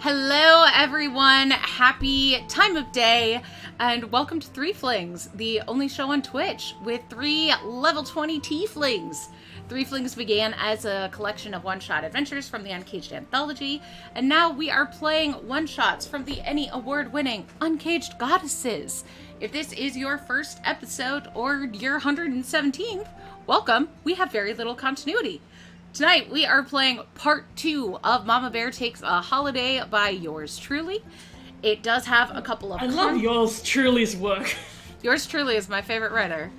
Hello everyone, happy time of day, and welcome to Threeflings, the only show on Twitch with 3 level 20 tieflings. Threeflings began as a collection of one-shot adventures from the UNCAGED Anthology, and now we are playing one-shots from the Any award-winning Uncaged Goddesses. If this is your first episode or your 117th, welcome. We have very little continuity. Tonight, we are playing part 2 of Mama Bear Takes a Holiday by yours truly. It does have a couple of... I love yours truly's work. Yours truly is my favorite writer.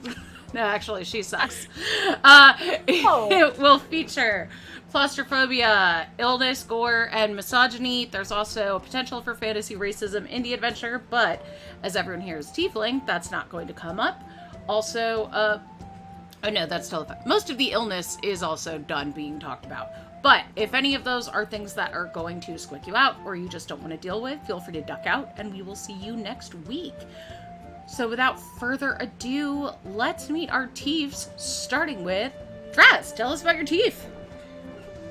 No, actually, she sucks. It will feature claustrophobia, illness, gore, and misogyny. There's also potential for fantasy racism in the adventure, but as everyone here is tiefling, that's not going to come up. Also, oh no, that's still a fact. Most of the illness is also done being talked about. But if any of those are things that are going to squick you out or you just don't want to deal with, feel free to duck out and we will see you next week. So without further ado, let's meet our Tiefs, starting with Draz. Tell us about your Tief.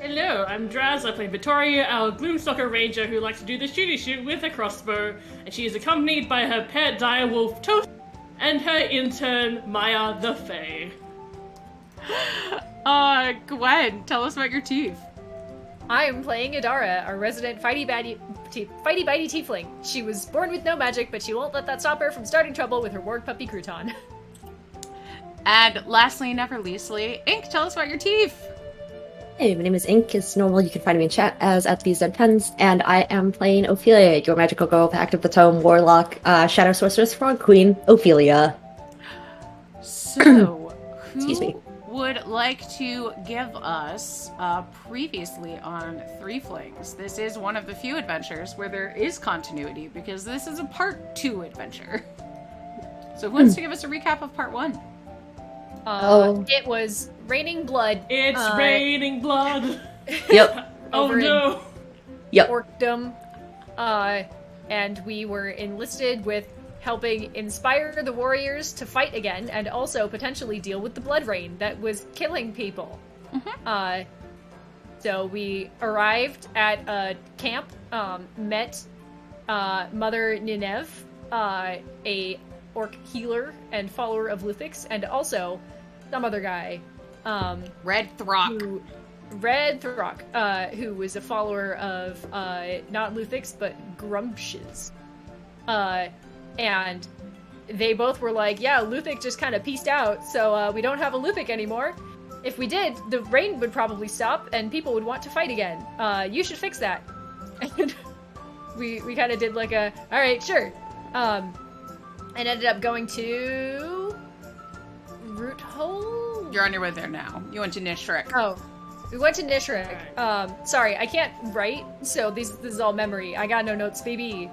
Hello, I'm Draz. I play Victoria, our Gloomstalker ranger who likes to do the shooty shoot with a crossbow, and she is accompanied by her pet direwolf Toast and her intern Maya the Fae. Gwen, tell us about your Tief. I'm playing Adara, our resident fighty-bitey tiefling. She was born with no magic, but she won't let that stop her from starting trouble with her warg puppy Crouton. And lastly, never leastly, Ink, tell us about your Tief. Hey, my name is Ink. As normal, you can find me in chat as at these pens, and I am playing Ophelia, your magical girl, Pact of the Tome, Warlock, Shadow Sorceress, Frog Queen, Ophelia. So, Excuse me. Would like to give us previously on Threeflings. This is one of the few adventures where there is continuity because this is a part 2 adventure. So who wants to give us a recap of part 1? It was raining blood. It's raining blood. Yep. Oh no. Yep. Orkdom. And we were enlisted with helping inspire the warriors to fight again, and also potentially deal with the blood rain that was killing people. Mm-hmm. So we arrived at a camp, met Mother Nineveh, a orc healer and follower of Luthix, and also some other guy, Red Throck. Who was a follower of not Luthix but Grumpshes. And they both were like, yeah, Luthix just kind of peaced out, so we don't have a Luthix anymore. If we did, the rain would probably stop and people would want to fight again. You should fix that. And we kind of did like a, all right, sure. And ended up going to Root Hole? You're on your way there now. You went to Nishrik. Oh. We went to Nishrik. Sorry, I can't write, so this is all memory. I got no notes, baby.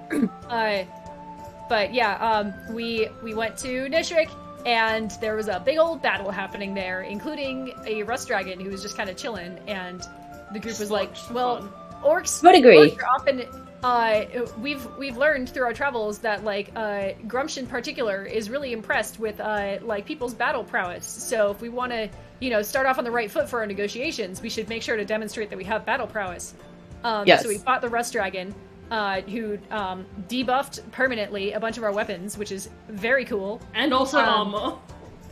But yeah, we went to Nishrik, and there was a big old battle happening there, including a rust dragon who was just kind of chilling, and the group was like, well, orcs, Would agree. orcs are often, we've learned through our travels that, like, Grumsh in particular is really impressed with, like, people's battle prowess, so if we want to, you know, start off on the right foot for our negotiations, we should make sure to demonstrate that we have battle prowess. Yes. So we fought the rust dragon, who debuffed permanently a bunch of our weapons, which is very cool. And also armor.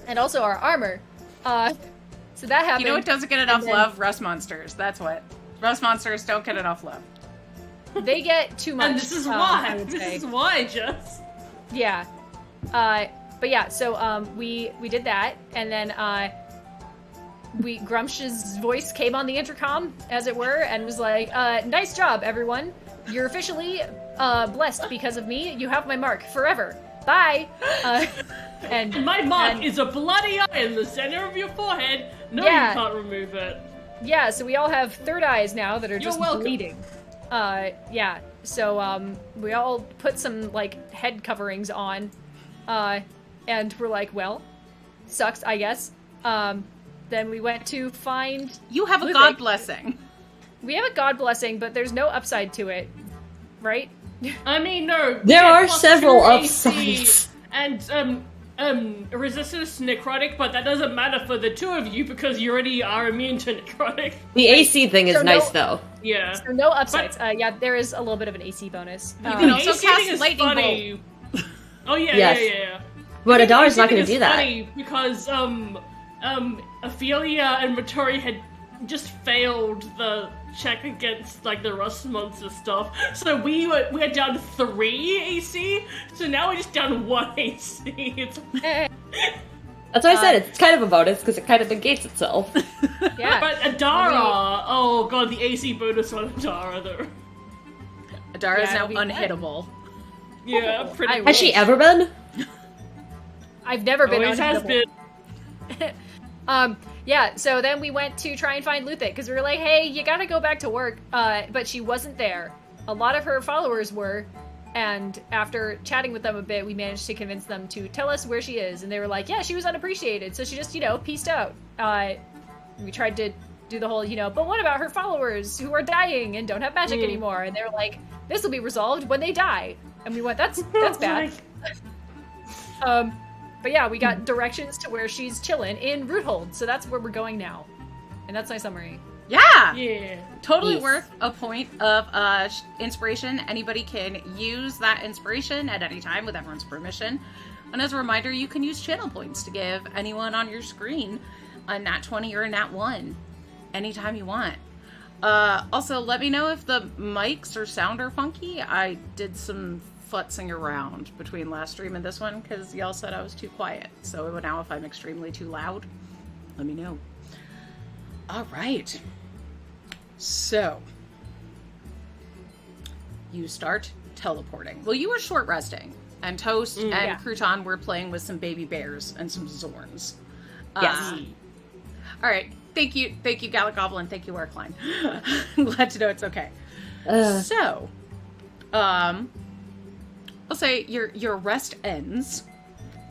And also our armor. So that happened. You know what doesn't get enough love? Rust monsters. That's what. Rust monsters don't get enough love. They get too much. And this is why. I would say. This is why, Jess. Yeah. But yeah, so we did that, and then Grumsh's voice came on the intercom, as it were, and was like, nice job, everyone. You're officially blessed because of me. You have my mark forever. Bye. And my mark is a bloody eye in the center of your forehead. No, Yeah. you can't remove it. Yeah, so we all have third eyes now that are just welcome. bleeding. Yeah, so we all put some, like, head coverings on, and we're like, well, sucks, I guess. Then we went to find... You have a Luthix. god blessing. We have a god blessing, but there's no upside to it, right? I mean, no. There get are plus several 2 AC upsides. And resistance to necrotic, but that doesn't matter for the two of you because you already are immune to necrotic. The AC thing is nice, though. Yeah. So no upsides. Yeah, there is a little bit of an AC bonus. You can also AC cast thing is lightning funny. Oh yeah, Yes. yeah. But Adara's AC not thing going is to do that. funny because Ophelia and Vittori had just failed the check against like the rust monster stuff, so we were down 3 AC. So now we're just down 1 AC. It's That's why I said it's kind of a bonus, because it kind of negates itself. Yeah. But Adara, oh god, the AC bonus on Adara though. Adara is Yeah, now it'll be unhittable. Yeah, pretty I much. Has she ever been? I've never been Always has unhittable. been. Yeah, so then we went to try and find Luthik, because we were like, hey, you gotta go back to work, but she wasn't there. A lot of her followers were, and after chatting with them a bit, we managed to convince them to tell us where she is, and they were like, yeah, she was unappreciated, so she just, peaced out. We tried to do the whole, but what about her followers who are dying and don't have magic anymore? And they were like, this will be resolved when they die. And we went, that's bad. But yeah, we got directions to where she's chilling in Roothold, so that's where we're going now. And that's my summary. Yeah! Yeah. Totally Yes. worth a point of inspiration. Anybody can use that inspiration at any time with everyone's permission. And as a reminder, you can use channel points to give anyone on your screen a nat 20 or a nat 1 anytime you want. Also, let me know if the mics or sound are funky. I did some futzing around between last stream and this one because y'all said I was too quiet. So now if I'm extremely too loud, let me know. All right. So, you start teleporting. Well, you were short resting, and Toast and yeah. Crouton were playing with some baby bears and some Zorns. Yes. All right. Thank you, Gallic Goblin. Thank you, Arkline. Glad to know it's okay. So, I'll say your rest ends.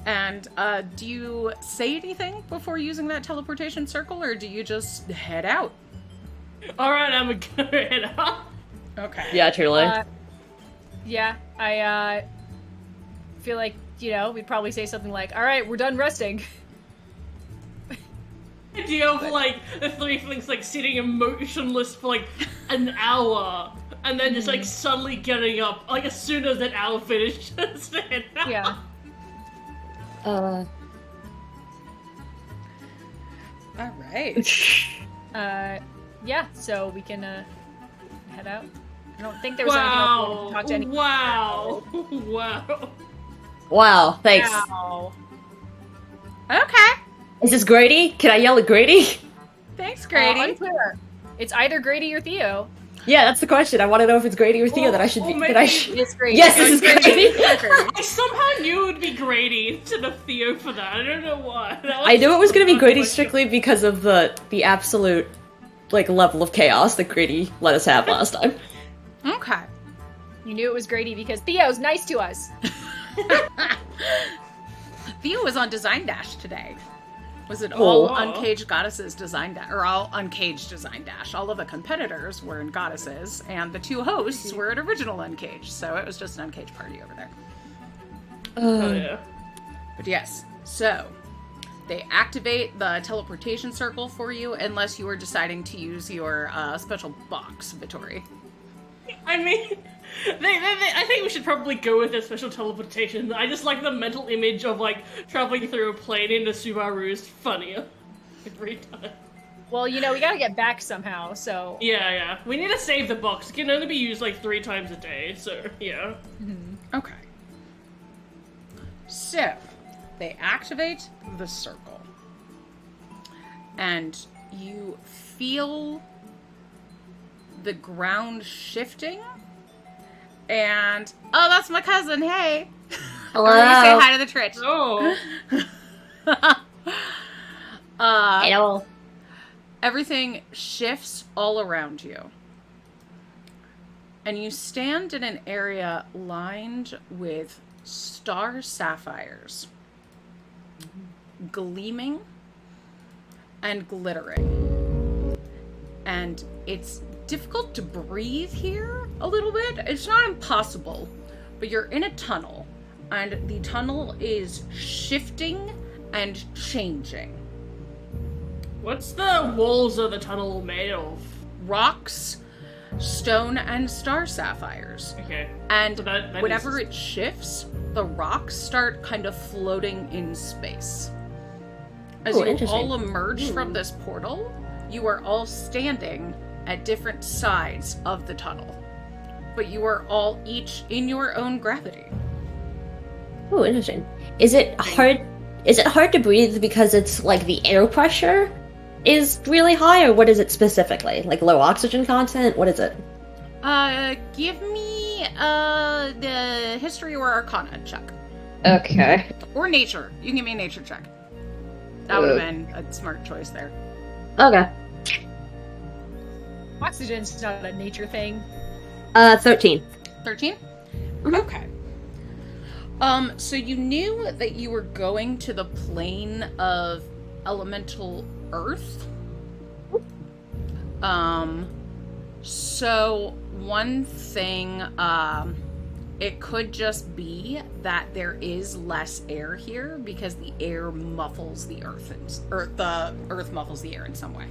And do you say anything before using that teleportation circle, or do you just head out? Alright, I'm gonna head out. Okay. Yeah, truly. Yeah, I feel like, we'd probably say something like, alright, we're done resting. Idea of like the Threeflings like sitting emotionless for like an hour and then just like suddenly getting up like as soon as that hour finishes. Then Yeah. All right. Yeah, so we can head out. I don't think there was anything else we wanted to talk to anyone. Wow. Wow, thanks. Wow. Okay. Is this Grady? Can I yell at Grady? Thanks, Grady. Unclear. It's either Grady or Theo. Yeah, that's the question. I want to know if it's Grady or Theo that I should be. maybe It's Grady. Yes, this is Grady. I somehow knew it would be Grady instead of Theo for that. I don't know why. I knew it was going to be Grady Question. strictly because of the absolute level of chaos that Grady let us have last time. Okay. You knew it was Grady because Theo's nice to us. Theo was on Design Dash today. Was it Oh. all Uncaged Goddesses Design Dash, or all Uncaged Design Dash? All of the competitors were in Goddesses, and the two hosts were at Original Uncaged, so it was just an Uncaged party over there. Oh yeah. But yes, so they activate the teleportation circle for you unless you are deciding to use your special box, Vittori. I mean, I think we should probably go with a special teleportation. I just like the mental image of like traveling through a plane into Subaru is funnier every time. Well, we gotta get back somehow, so... Yeah. We need to save the box. It can only be used like 3 times a day, so yeah. Okay. So, they activate the circle. And you feel the ground shifting. And, oh, that's my cousin, hey! Hello. We're gonna say hi to the Twitch. Oh. Hello. Everything shifts all around you. And you stand in an area lined with star sapphires, gleaming and glittering. And it's difficult to breathe here a little bit. It's not impossible, but you're in a tunnel and the tunnel is shifting and changing. What's the walls of the tunnel made of? Rocks, stone, and star sapphires. Okay. And So that whenever is- it shifts, the rocks start kind of floating in space. As Oh, you interesting. all emerge from this portal, you are all standing at different sides of the tunnel. But you are all each in your own gravity. Oh, interesting. Is it hard? Is it hard to breathe because it's like the air pressure is really high, or what is it specifically? Like low oxygen content? What is it? Give me the history or arcana check. Okay. Or nature. You can give me a nature check. That would have been a smart choice there. Okay. Oxygen's not a nature thing. 13. 13? Mhm. Okay. So you knew that you were going to the plane of elemental earth. So one thing, it could just be that there is less air here because the air muffles the earth, the earth muffles the air in some way.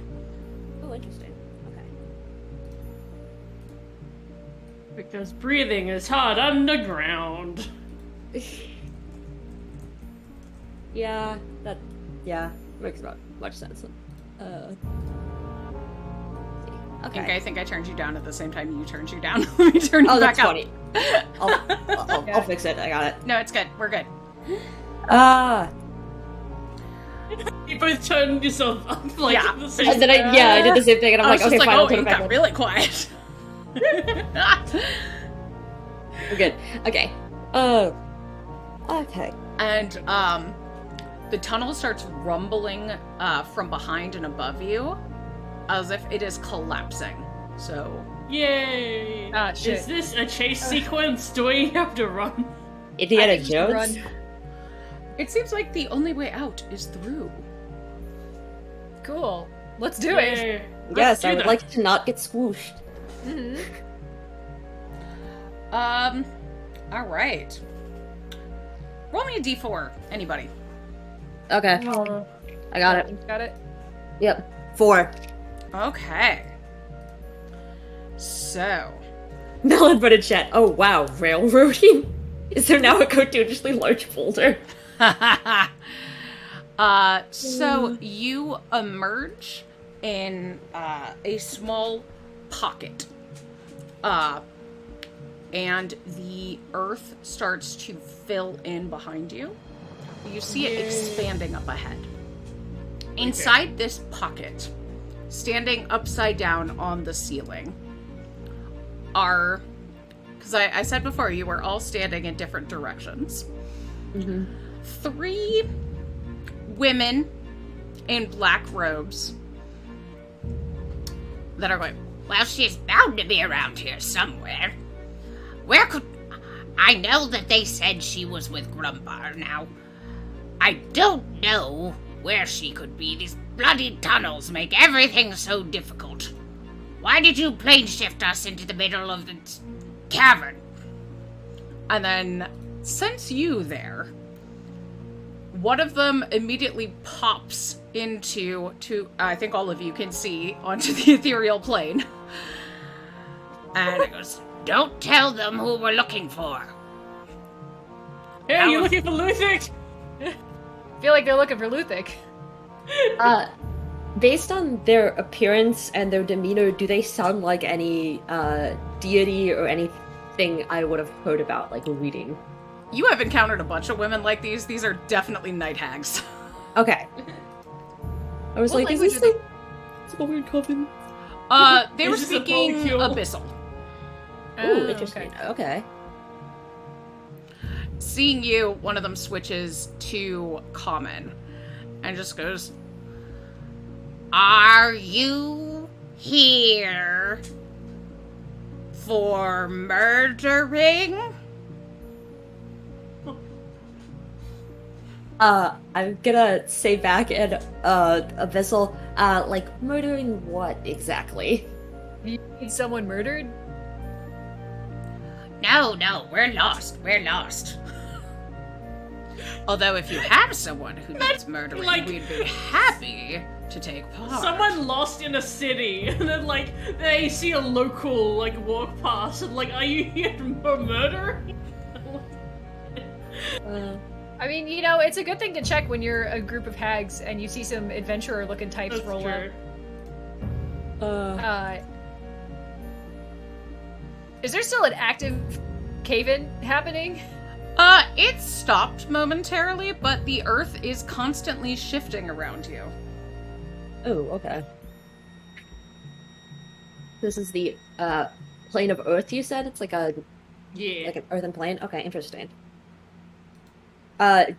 Oh, interesting. Okay. Because breathing is hard underground. Yeah, makes about much sense. I think I turned you down at the same time you turned you down. Let me turn you Oh, back that's up. funny. I'll fix it. I got it. No, it's good. We're good. You both turned yourself up like Yeah. at the same And then I did the same thing, and I'm I like, was okay, just fine, like, I'll oh, turn it it back got on. really quiet. We're good. Okay. Okay. And the tunnel starts rumbling from behind and above you, as if it is collapsing. So Yay! Ah, shit. Is this a chase sequence? Do we have to run? Indiana I think you should Jones? run. it seems like the only way out is through. Cool. Let's do it. Yay. Yes, Let's I do would that. like to not get swooshed. Mm-hmm. All right. Roll me a d4, anybody. Okay, Oh, I got it. got it. Yep. 4. Okay. So, Melon butted chat. Oh wow, railroading? Is there now a cartoonishly large boulder? so you emerge in a small pocket. And the earth starts to fill in behind you. You see it expanding up ahead. Inside this pocket, standing upside down on the ceiling, are... Because I said before, you were all standing in different directions. Mm-hmm. 3 women in black robes that are going, well, she's bound to be around here somewhere. Where could... I know that they said she was with Grumbar. Now, I don't know where she could be. These bloody tunnels make everything so difficult. Why did you plane shift us into the middle of the cavern? And then, since you there, one of them immediately pops into, I think all of you can see, onto the ethereal plane. And it goes, don't tell them who we're looking for. Hey, you looking for Luthik? Feel like they're looking for Luthik. Based on their appearance and their demeanor, do they sound like any deity or anything I would have heard about, like reading? You have encountered a bunch of women like these. These are definitely night hags. Okay. I was What like, is language this are a weird coven? They were Is this a speaking polycule? Abyssal. Ooh, Oh, interesting. Okay. Seeing you, one of them switches to common and just goes, are you here for murdering? I'm gonna say back in Abyssal, like, murdering what exactly? You need someone murdered? No, we're lost. Although if you have someone who needs murdering, like- we'd be happy to take part. Someone lost in a city, and then like they see a local like walk past, and like, are you here for murder? I mean, you know, it's a good thing to check when you're a group of hags and you see some adventurer-looking types That's roll true. up. Is there still an active cave-in happening? It stopped momentarily, but the earth is constantly shifting around you. Oh, okay. This is the plane of Earth. You said it's like an earthen plane. Okay, interesting. Okay.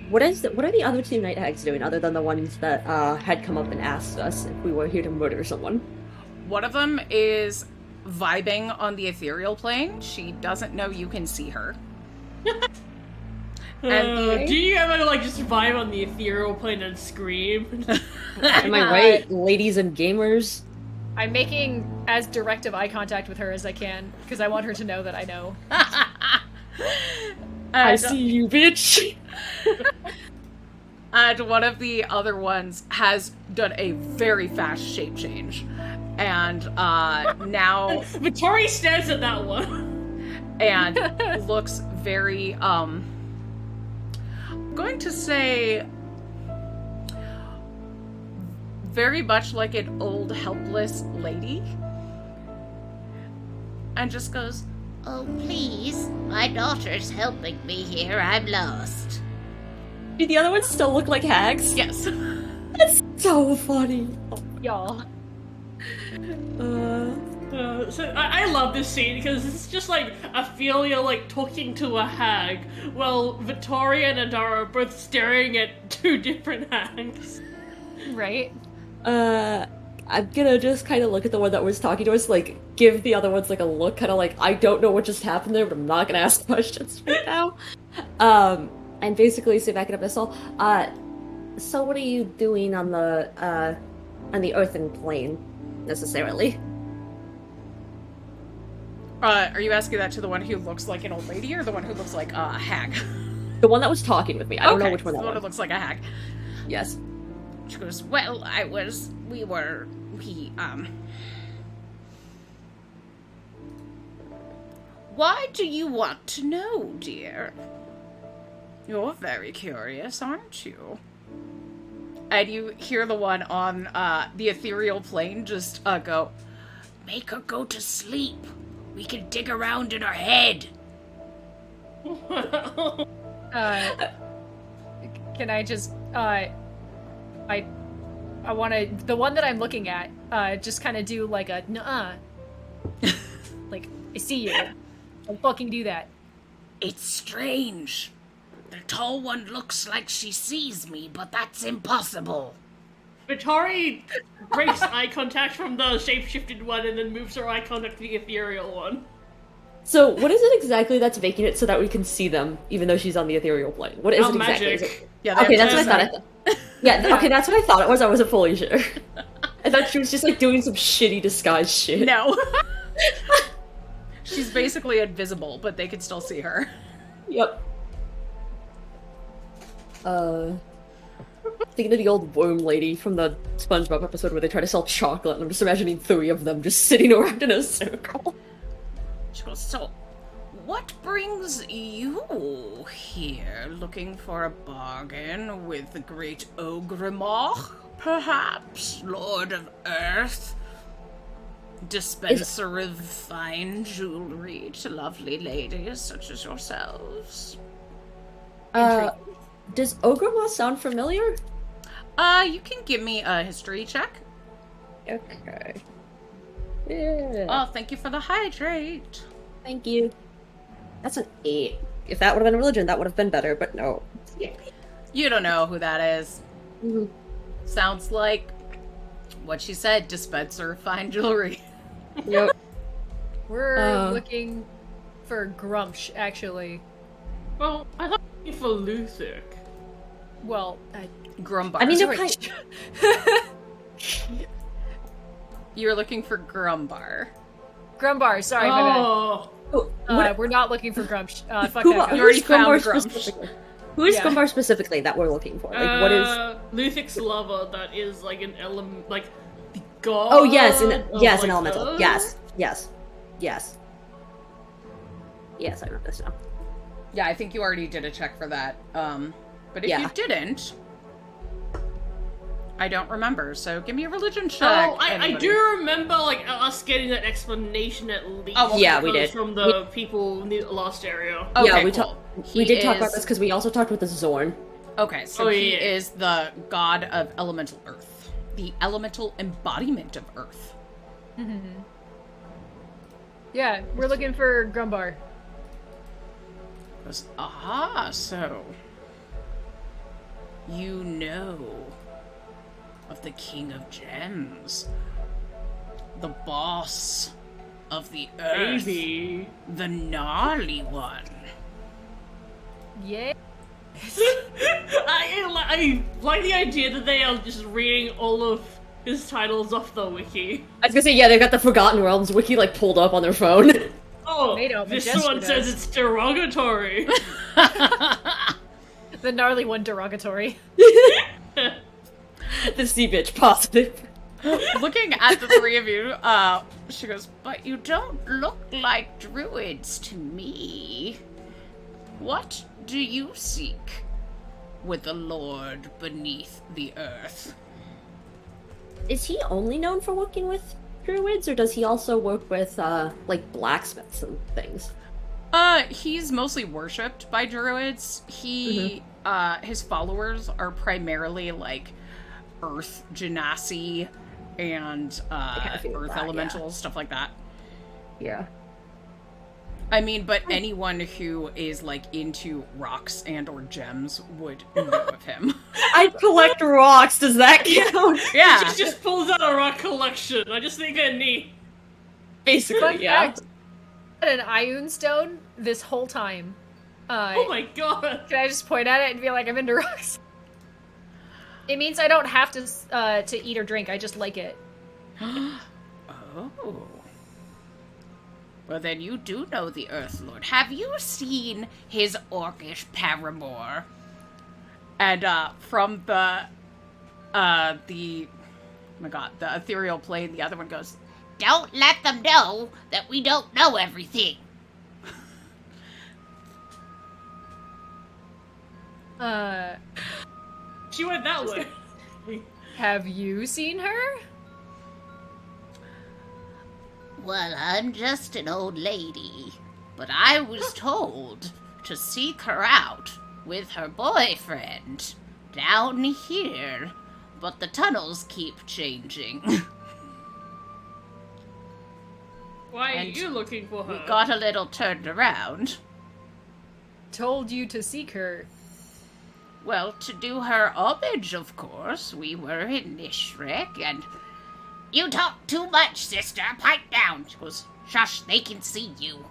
What are the other two night hags doing other than the ones that had come up and asked us if we were here to murder someone? One of them is vibing on the ethereal plane. She doesn't know you can see her. Do you ever like just vibe on the ethereal plane and scream? Am I right, ladies and gamers? I'm making as direct of eye contact with her as I can, because I want her to know that I know. I see you, bitch! And one of the other ones has done a very fast shape change. And now Vittori stares at that one. and looks very I'm going to say very much like an old helpless lady. And just goes, Oh, please. My daughter's helping me here. I'm lost. Do the other ones still look like hags? yes. That's so funny. Y'all. So I love this scene because it's just like Ophelia like talking to a hag, while Victoria and Adara are both staring at two different hags. Right? I'm gonna just kind of look at the one that was talking to us, like, give the other ones, like, a look, kind of like, I don't know what just happened there, but I'm not gonna ask questions right now. And basically say back at Abyssal, so what are you doing on the earthen plane, necessarily? Are you asking that to the one who looks like an old lady or the one who looks like a hag? The one that was talking with me. I don't know Okay, which one the that one was. who looks like a hag. Yes. She goes, well, Why do you want to know, dear? You're very curious, aren't you? And you hear the one on, the ethereal plane just, go, make her go to sleep. We can dig around in her head. Can I just, I wanna, the one that I'm looking at, just kind of do like a, nuh-uh. Like, I see you. Don't fucking do that. It's strange. The tall one looks like she sees me, but that's impossible. Vittori breaks eye contact from the shapeshifted one and then moves her eye contact to the ethereal one. So, what is it exactly that's making it so that we can see them, even though she's on the ethereal plane? What is it exactly? Magic. Is it... Yeah, Okay, that's what I thought. Yeah, okay, that's what I thought it was. I wasn't fully sure. I thought she was just, like, doing some shitty disguise shit. No. She's basically invisible, but they can still see her. Yep. Thinking of the old worm lady from the SpongeBob episode where they try to sell chocolate, and I'm just imagining three of them just sitting around in a circle. She goes, so, what brings you here? Looking for a bargain with the great Ogrimmar, perhaps? Lord of Earth? Dispenser of fine jewelry to lovely ladies such as yourselves. Does Ogrimmar sound familiar? You can give me a history check. Okay. Yeah. Oh, thank you for the hydrate. Thank you. That's an 8. If that would have been a religion, that would have been better, but no. You don't know who that is. Mhm. Sounds like what she said, dispenser of fine jewelry. Yep. We're looking for Grumsh, actually. Well, I thought you were for Luthic. Well, Grumbar. I mean, they're sorry. You're looking for Grumbar. Grumbar, sorry, my bad. Oh, We're not looking for Grumsh. Fuck Who, that guy. You already who's Grumbar found Grumsh. specifically? Who is Yeah. Grumbar specifically that we're looking for? Like, what is? Luthic's lover that is like an element, like the god. Oh yes, an of, like, elemental. Earth? Yes. Yes, I remember this now. Yeah, I think you already did a check for that. But if Yeah. you didn't, I don't remember. So give me a religion check. Oh, I anybody. do remember like us getting that explanation at least. Oh, well, yeah, we because did. from the people in the last area. Okay, Yeah, we cool. We did talk about is- this because we also talked with the Zorn. Okay, so Oh, he yeah. is the god of elemental earth, the elemental embodiment of earth. Yeah, we're looking for Grumbar. Goes, so you know of the King of Gems, the boss of the earth, Maybe. the gnarly one. Yeah. I like the idea that they are just reading all of his titles off the wiki. I was gonna say, yeah, they've got the Forgotten Realms wiki like pulled up on their phone. Oh, They don't, this Majestic one says does. it's derogatory. The gnarly one derogatory. The sea bitch positive. Looking at the three of you, she goes, but you don't look like druids to me. What do you seek with the Lord beneath the earth? Is he only known for working with druids, or does he also work with like blacksmiths and things? He's mostly worshipped by druids. He, his followers are primarily like earth genasi and kinda feel earth that, elementals, stuff like that. Yeah. I mean, but anyone who is like into rocks and or gems would know of him. I collect rocks. Does that count? Yeah. She just pulls out a rock collection. I just think they're neat. Basically, Fun yeah. fact, I had an Ioun stone this whole time. Oh my god. Can I just point at it and be like, I'm into rocks? It means I don't have to eat or drink. I just like it. Oh. Well, then you do know the Earth Lord. Have you seen his orcish paramour? And from the oh my god, the ethereal plane, the other one goes, Don't let them know that we don't know everything. She went that way. Have you seen her? Well, I'm just an old lady, but I was told to seek her out with her boyfriend down here, but the tunnels keep changing. Why are And you looking for her? we got a little turned around. Told you to seek her. Well, to do her homage, of course. We were in Nishrek, and You talk too much, sister. Pipe down. She goes, Shush, they can see you.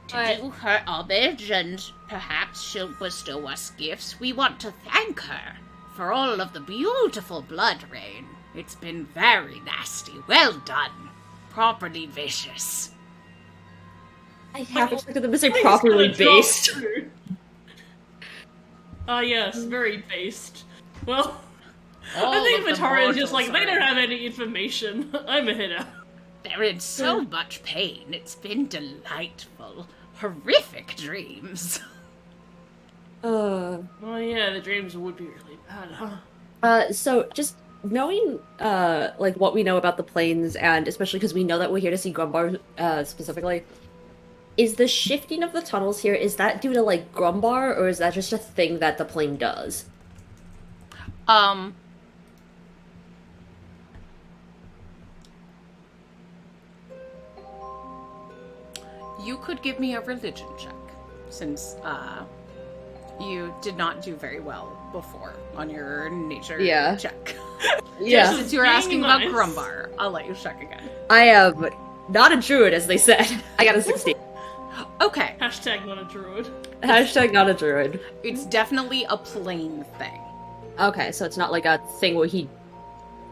To do her homage, and perhaps she'll bestow us gifts, we want to thank her for all of the beautiful blood rain. It's been very nasty. Well done. Properly vicious. I half expected them to say properly based. Yes, very based. Well, all I think of the Vitaria's just mortals like, they are- don't have any information. I'm a hitter. They're in so much pain. It's been delightful. Horrific dreams. Oh yeah, the dreams would be really bad, huh? So just knowing, like what we know about the planes, and especially because we know that we're here to see Grumbar, specifically, is the shifting of the tunnels here, is that due to, like, Grumbar, or is that just a thing that the plane does? You could give me a religion check, since, you did not do very well before on your nature Yeah. check. Yeah. Since you were Being asking nice. about Grumbar, I'll let you check again. I am not a druid, as they said. I got a 16. Okay, Hashtag not a druid. Hashtag not a druid. it's definitely a plain thing. Okay, so it's not like a thing where he...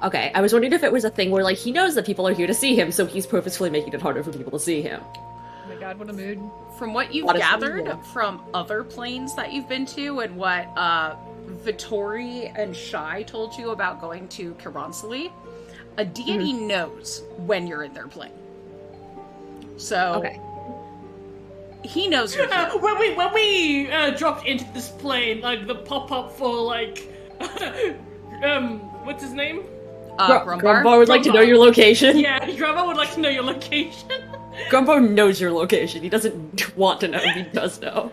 Okay, I was wondering if it was a thing where, like, he knows that people are here to see him, so he's purposefully making it harder for people to see him. Oh my god, what a mood. From what you've gathered from other planes that you've been to and what Vittori and Shai told you about going to Kironsali, a deity knows when you're in their plane. So Okay. he knows you're here. When we dropped into this plane, like the pop-up for like what's his name? Grumbar would like to know your location. Yeah, Grumbar would like to know your location. Grumbar knows your location. He doesn't want to know, he does know.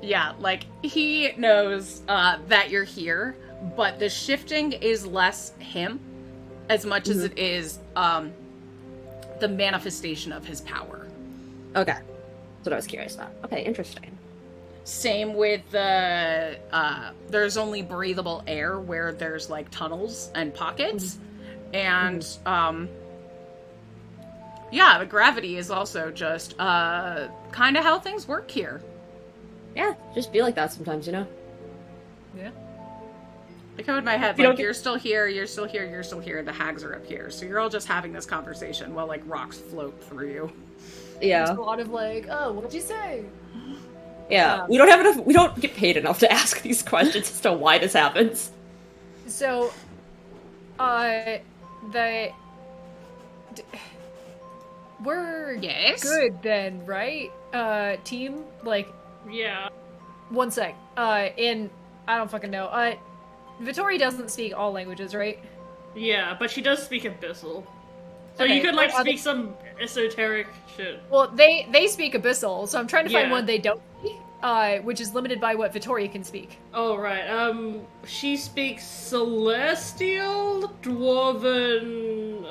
Yeah, like, he knows that you're here, but the shifting is less him as much as it is the manifestation of his power. Okay. That's what I was curious about. Okay, interesting. Same with the, there's only breathable air where there's, like, tunnels and pockets. And, yeah, the gravity is also just, kind of how things work here. Yeah, just be like that sometimes, you know? Yeah. I go in my head, like, you're still here, you're still here, you're still here, and the hags are up here. So you're all just having this conversation while, like, rocks float through you. Yeah. There's a lot of like, oh, what did you say? Yeah, we don't have enough, we don't get paid enough to ask these questions as to why this happens. So, we're Yes? good then, right? Team? Like, Yeah. one sec. I don't fucking know. Vittori doesn't speak all languages, right? Yeah, but she does speak Abyssal. So Okay, you could, like, what other- speak some esoteric shit. Well, they speak Abyssal, so I'm trying to find Yeah. one they don't speak, which is limited by what Vittori can speak. Oh, right. She speaks Celestial, Dwarven,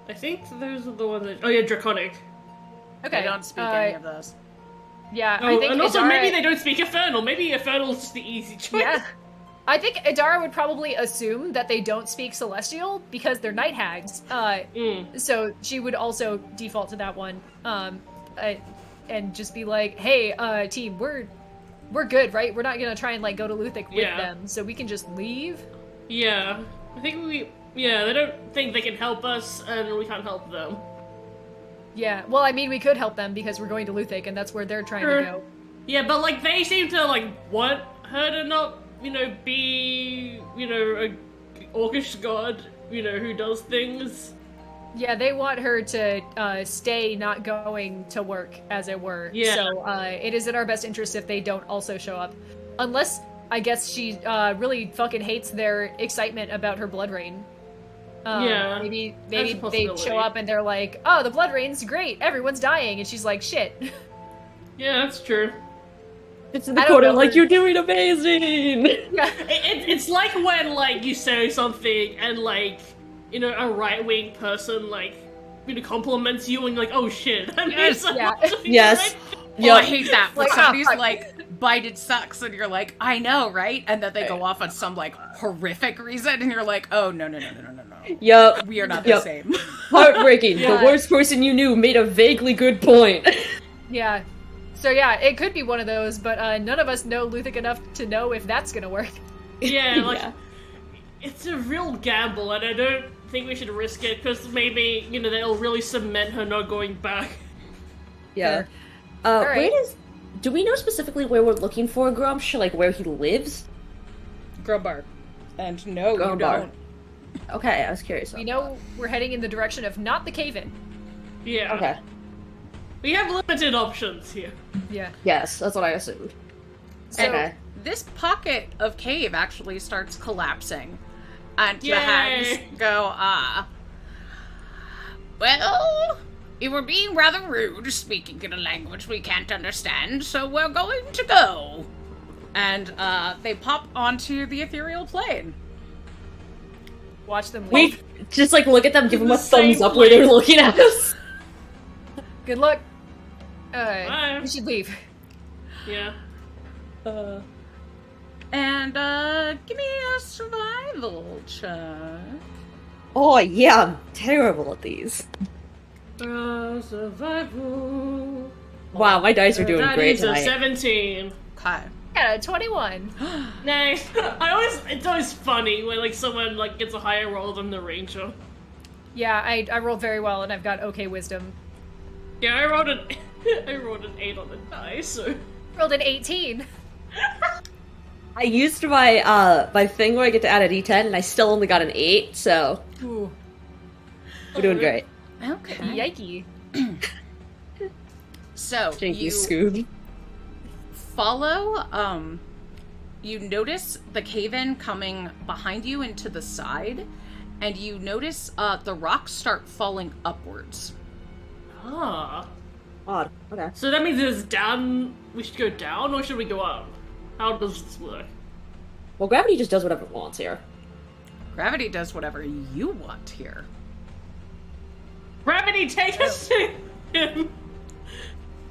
I think those are the ones that... Oh, yeah, Draconic. Okay. I don't speak any of those. Yeah, Oh, I think and also Idara- maybe they don't speak Infernal. Maybe Infernal's just the easy choice. Yeah. I think Idara would probably assume that they don't speak Celestial because they're night hags. So she would also default to that one. And just be like, hey, team, we're good, right? We're not gonna try and like go to Luthik with Yeah. them, so we can just leave. Yeah. I think they don't think they can help us, and we can't help them. Yeah. Well, I mean, we could help them because we're going to Luthik, and that's where they're trying to go. Yeah, but, like, they seem to, like, want her to not, be, a orcish god, who does things. Yeah, they want her to stay not going to work, as it were. Yeah. So it is in our best interest if they don't also show up. Unless, I guess, she really fucking hates their excitement about her blood rain. Yeah, Maybe that's a they possibility. show up and they're like, oh, the blood rain's great, everyone's dying. And she's like, shit. Yeah, that's true. It's in the I don't corner know. like, you're doing amazing! Yeah. It's like when, like, you say something and, like, a right-wing person, like, compliments you and you're like, oh shit, that means so Yeah. much. Yes. Oh, I hate that. When Like, somebody's fuck. like, Biden sucks, and you're like, I know, right? And then they go off on some, like, horrific reason, and you're like, oh, no. Yup. We are not the Yep. same. Heartbreaking. Yeah. The worst person you knew made a vaguely good point. Yeah. So yeah, it could be one of those, but none of us know Luthik enough to know if that's gonna work. Yeah, like, Yeah. it's a real gamble, and I don't think we should risk it, because maybe, they'll really cement her not going back. Yeah. Fair. Alright. Do we know specifically where we're looking for Grumsh? Like, where he lives? Grumbar. And no, you Grumbar. don't. Okay, I was curious. We know we're heading in the direction of not the cave-in. Yeah. Okay. We have limited options here. Yeah. Yes, that's what I assumed. So, Okay. This pocket of cave actually starts collapsing. And the Yay. hags go, well, you were being rather rude, speaking in a language we can't understand, so we're going to go. And they pop onto the ethereal plane. watch them leave. We just, like, look at them, give them a The same thumbs up where they're looking at us. Good luck. Bye. We should leave. Yeah. And give me a survival check. Oh, yeah, I'm terrible at these. Survival. Wow, my dice are doing That great is a tonight. 17. Okay. got a 21. Nice. It's always funny when like someone like gets a higher roll than the ranger. Yeah, I rolled very well, and I've got okay wisdom. Yeah, I rolled an 8 on the die, so Rolled an 18. I used my my thing where I get to add a d10, and I still only got an 8, so Ooh, we're doing great. Okay. yikey. So Thank you, you Scoob. follow. You notice the cave-in coming behind you and to the side, and you notice the rocks start falling upwards. ah. Odd. Okay. So that means it's down. We should go down, or should we go up? How does this work? Well, gravity just does whatever it wants here. Gravity does whatever you want here. Gravity, take us to him.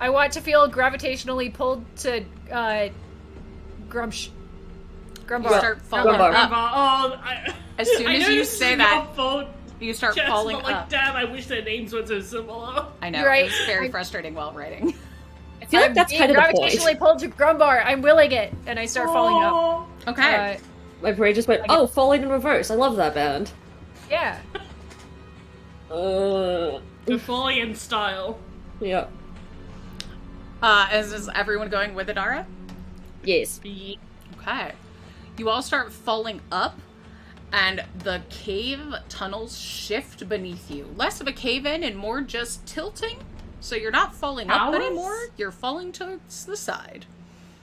I want to feel gravitationally pulled to Grumbar. You start falling Grumbar. up. As soon as you say that, you start falling like, up. damn, I wish their names were so similar. I know, You're right. it's very frustrating while writing. I feel like that's kind of the gravitationally point. pulled to Grumbar. I'm willing it, and I start falling up. Okay. My brain just went, oh, Falling in Reverse. I love that band. Yeah. The fully in style. Yeah. Is everyone going with Adara? Yes. Okay. You all start falling up, and the cave tunnels shift beneath you. Less of a cave-in and more just tilting. So you're not falling up Towers? anymore, you're falling towards the side.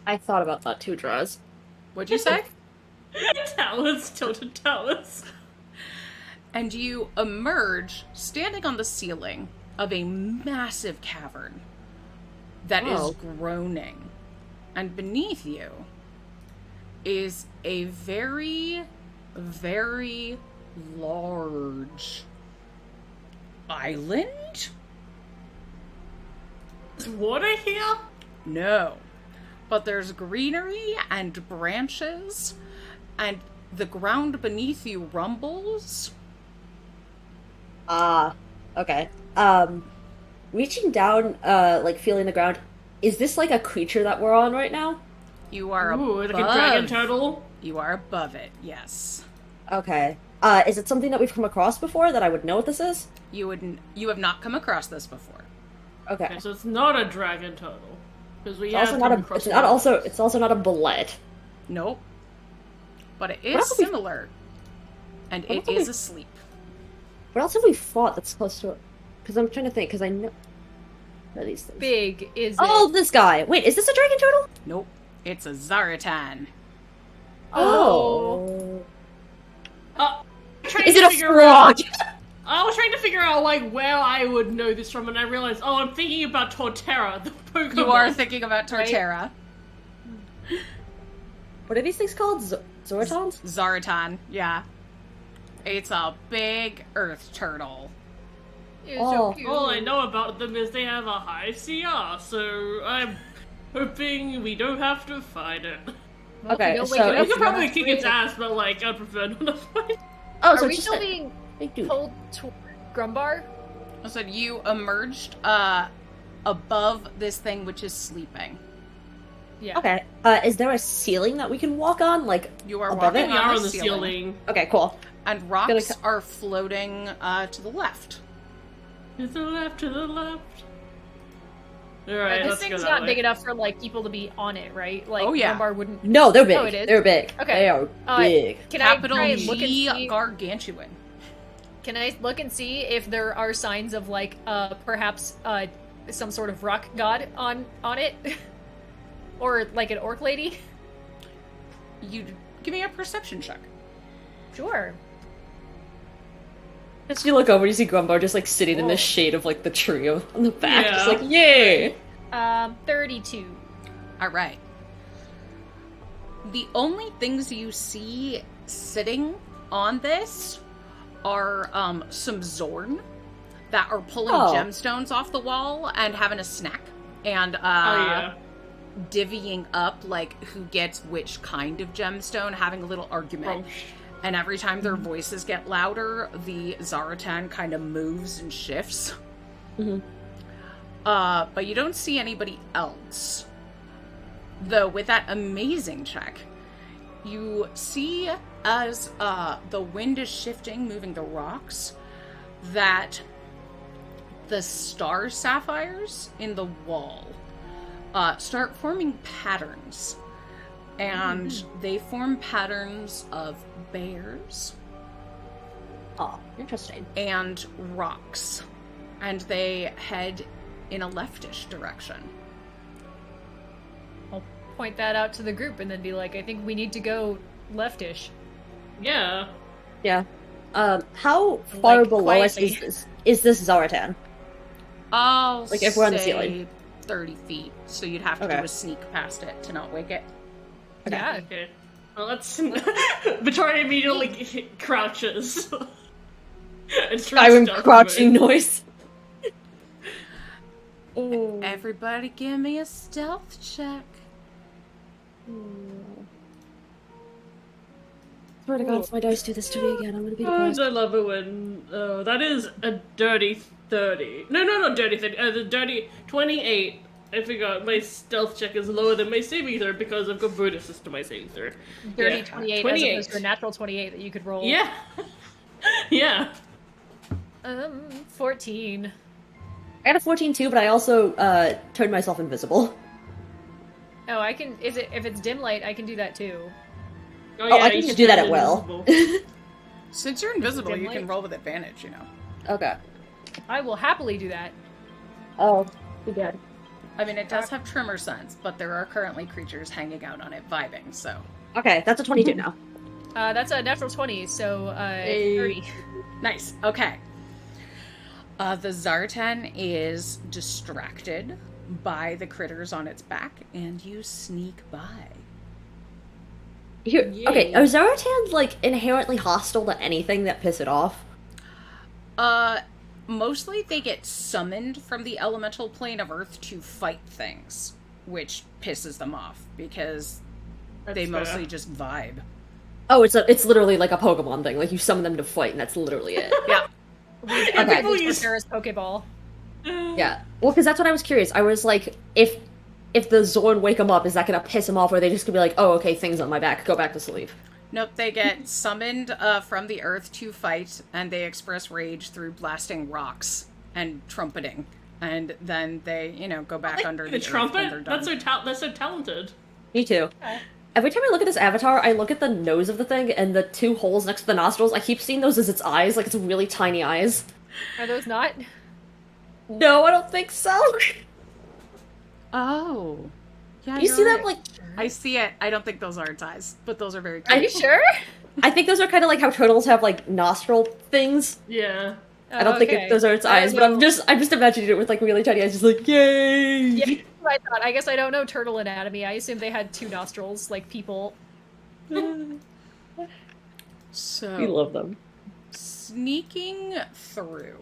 I thought about that too, Draws. What'd you say? Towers, tilted towers. And you emerge standing on the ceiling of a massive cavern that is groaning. And beneath you is a very, very large island? Is water here? No. But there's greenery and branches, and the ground beneath you rumbles. Okay. Reaching down, like feeling the ground, is this like a creature that we're on right now? You are Ooh, above. like a dragon turtle? You are above it, yes. Okay. Is it something that we've come across before that I would know what this is? You have not come across this before. Okay. Okay, so it's not a dragon turtle. Because we It's have also come not a. across It's also not a bullet. Nope. But it What is else have we- similar. And What it else have is we- asleep. What else have we fought that's close to it? Because I'm trying to think. Because I know. What are these things? Big is Oh, it? this guy. Wait, is this a dragon turtle? Nope. It's a Zaratan. Oh. Trying Is to it a figure out- frog? I was trying to figure out like where I would know this from, and I realized, oh, I'm thinking about Torterra, the Pokemon. You are thinking about Torterra. What are these things called? Zoratons? Zaratan, yeah. It's a big earth turtle. You're Oh. so cute. All I know about them is they have a high CR, so I'm hoping we don't have to fight it. Well, Okay, you don't so wake it We up, could you probably don't kick its have ass, but like, I prefer not to fight. Oh, to. so Are we it's still just being big dude. pulled toward Grumbar? I said you emerged above this thing which is sleeping. Yeah. Okay. Is there a ceiling that we can walk on? Like, You are above walking it? We are on on the the ceiling. ceiling. Okay, cool. And rocks are floating to the left. To the left, to the left. Alright, This let's go thing's that not way. big enough for like people to be on it, right? Like Oh, yeah. Grumbar wouldn't. No, they're big. Oh, it is? They're big. Okay. They are big. Can Capital I try and look and G see? gargantuan. Can I look and see if there are signs of like perhaps some sort of rock god on it, or like an orc lady? You give me a perception check. Sure. As you look over, you see Grumbar just like sitting in the shade of like the tree on the back, just Yeah. like yay. 32. All right. The only things you see sitting on this are some Zorn that are pulling Oh. gemstones off the wall and having a snack and Oh yeah. divvying up like who gets which kind of gemstone, having a little argument. And every time their voices get louder, the Zaratan kind of moves and shifts. Mhm. But you don't see anybody else. though, with that amazing check, you see as the wind is shifting, moving the rocks, that the star sapphires in the wall start forming patterns. And they form patterns of bears. Oh, interesting. And rocks. And they head in a leftish direction. I'll point that out to the group and then be like, I think we need to go leftish. Yeah. Yeah. How far Like, below us quietly. is this Zartan? I'll Like, if we're on the say ceiling. 30 feet. So you'd have to Okay. do a sneak past it to not wake it. Okay. Yeah. Okay. Well, let's. Victoria immediately crouches. And Skyrim stealth crouching mode. noise. Everybody give me a stealth check. Swear to God, if my dice do this to me again, I'm gonna be Oh, depressed. I love it when. Oh, that is a dirty 30. No, not dirty 30. The dirty 28. I forgot my stealth check is lower than my saving throw because I've got bonus to my saving throw. Dirty Yeah. 28, 28. as opposed to a natural 28 that you could roll. Yeah. Yeah. 14. I got a 14 too, but I also turned myself invisible. Oh, I can. If it's dim light, I can do that too. Oh, I you can just do that turn at will. invisible. Since you're invisible, you Dimly? can roll with advantage, you know. Okay. I will happily do that. Oh, too bad. I mean, it does have tremor sense, but there are currently creatures hanging out on it, vibing, so. Okay, that's a 22 now. That's a natural 20, so 30. Nice, okay. The Zartan is distracted by the critters on its back, and you sneak by. Here, Yay. okay, are Zaratans, like, inherently hostile to anything that piss it off? Mostly they get summoned from the elemental plane of Earth to fight things, which pisses them off, because they That's mostly fair. just vibe. Oh, it's literally like a Pokemon thing. Like, you summon them to fight, and that's literally it. Yeah. Okay. People use- Terrace Pokeball. Yeah. Well, because that's what I was curious. I was like, if the Zorn wake them up, is that gonna piss them off, or are they just gonna be like, oh, okay, things on my back, go back to sleep? Nope, they get summoned from the earth to fight, and they express rage through blasting rocks and trumpeting. And then they, go back under the The earth when trumpet? they're done. That's so talented. Me too. Okay. Every time I look at this avatar, I look at the nose of the thing, and the two holes next to the nostrils, I keep seeing those as its eyes, like it's really tiny eyes. Are those not? No, I don't think so! Oh. Yeah, You you're see right. them, like... I see it. I don't think those are its eyes, but those are very Are cool. you sure? I think those are kind of like how turtles have, like, nostril things. Yeah. I don't think those are its eyes, but I'm just imagining it with, like, really tiny eyes, just like, yay! Yeah, that's what I thought. I guess I don't know turtle anatomy. I assumed they had two nostrils, like people. So, We love them. sneaking through,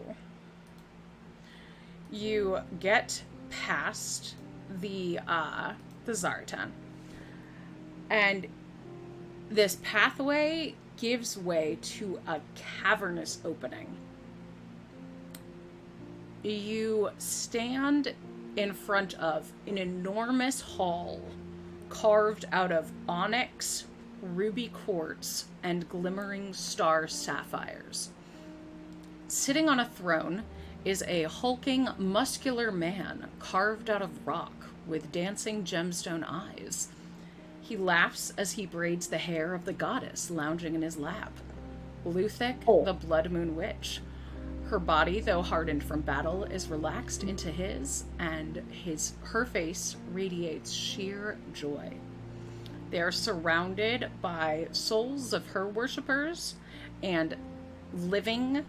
you get past the Zartan, and this pathway gives way to a cavernous opening. You stand in front of an enormous hall carved out of onyx, ruby quartz, and glimmering star sapphires. Sitting on a throne is a hulking, muscular man carved out of rock with dancing gemstone eyes. He laughs as he braids the hair of the goddess lounging in his lap. Luthic, Oh. the Blood Moon Witch. Her body, though hardened from battle, is relaxed into his, and her face radiates sheer joy. They are surrounded by souls of her worshippers and living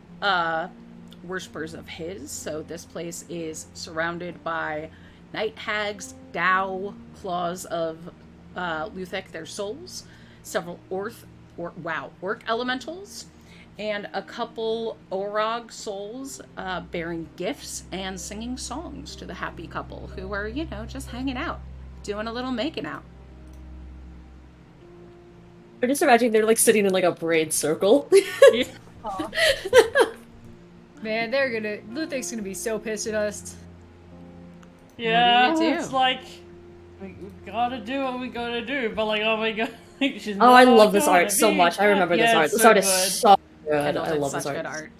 worshippers of his. So this place is surrounded by night hags, Dao, claws of Luthic, their souls, several orc elementals, and a couple Orog souls bearing gifts and singing songs to the happy couple who are, just hanging out, doing a little making out. I'm just imagining they're, like, sitting in, like, a braid circle. Aw. Man, Luthic's gonna be so pissed at us. Yeah. do you do? It's like we gotta do what we gotta do, but like, oh my god. She's Oh, I not love this gonna art so be much. I remember this yeah, art. it's This so art is good. so good. Kendall I did love such this good art art.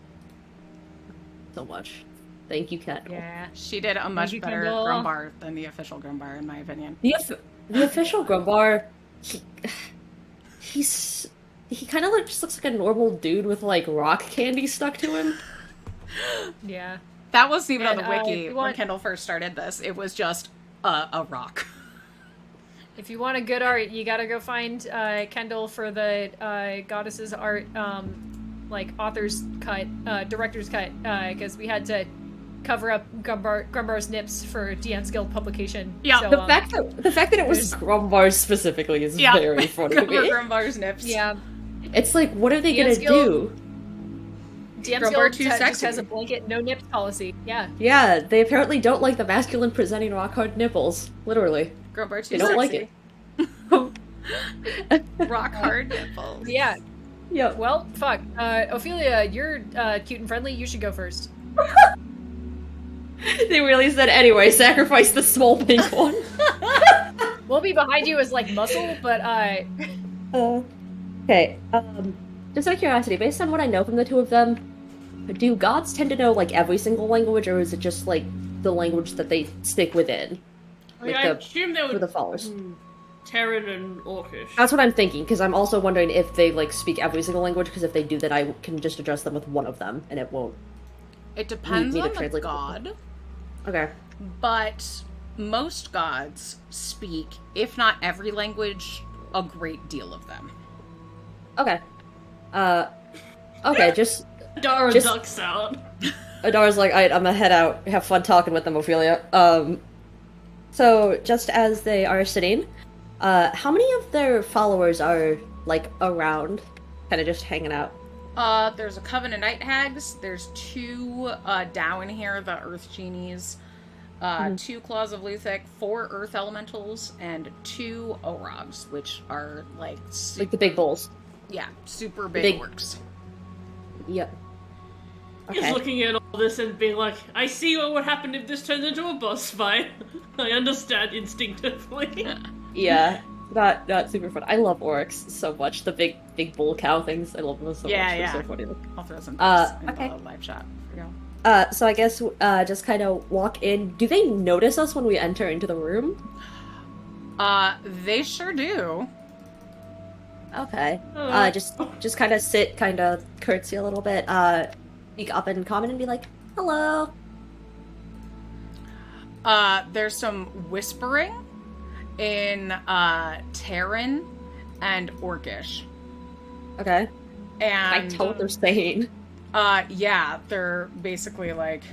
so much. Thank you, Kendall. Yeah. She did a much you, better Kendall. Grumbar than the official Grumbar, in my opinion. The official Grumbar, he kind of just looks like a normal dude with like rock candy stuck to him. Yeah. That wasn't even on And, the wiki if you when want- Kendall first started this. It was just a rock. If you want a good art, you gotta go find Kendall for the goddesses art, like author's cut, director's cut, because we had to cover up Grumbar's nips for DM's Guild publication. Yeah. So, The fact that it was Grumbar specifically is very funny to me. Grumbar's nips. yeah, It's like, what are they DM's gonna Guild- do? DM's Grumbar Guild too just sexy. has a blanket no nips policy. Yeah. Yeah, they apparently don't like the masculine presenting rock hard nipples. Literally. Grumbar They too don't like sexy. it. Rock hard nipples. Yeah. Yep. Well, fuck. Ophelia, you're cute and friendly. You should go first. They really said, anyway, sacrifice the small pink one. We'll be behind you as like muscle, but Okay, just out of curiosity, based on what I know from the two of them, do gods tend to know, like, every single language, or is it just, like, the language that they stick within? Like, Like I the- assume they For would the followers. Terran and Orcish. That's what I'm thinking, because I'm also wondering if they, like, speak every single language, because if they do, then I can just address them with one of them, and it won't. It depends Need to on the translate. god, Okay. but most gods speak, if not every language, a great deal of them. Okay. Okay, just... Dara Just- ducks out. Adara's like, alright, I'm gonna head out. Have fun talking with them, Ophelia. So, just as they are sitting, how many of their followers are, like, around? Kind of just hanging out? There's a coven of night hags. There's two down here, the earth genies. Two claws of Luthic, 4 earth elementals, and 2 orogs, which are like Like the big bowls. yeah, super big Big- orcs. Yep. He's Okay. looking at all this and being like, I see what would happen if this turns into a boss fight. I understand instinctively. Yeah. Not super fun. I love orcs so much. The big bull cow things. I love them so Yeah, much. yeah. They're so funny. I'll throw some pics in okay. the live chat for you. So I guess just kind of walk in. Do they notice us when we enter into the room? They sure do. Okay. Oh. Just kind of sit, kind of curtsy a little bit. Speak up in common and be like, "Hello." There's some whispering in Terran and Orcish. Okay. I And tell what they're saying. yeah, they're basically like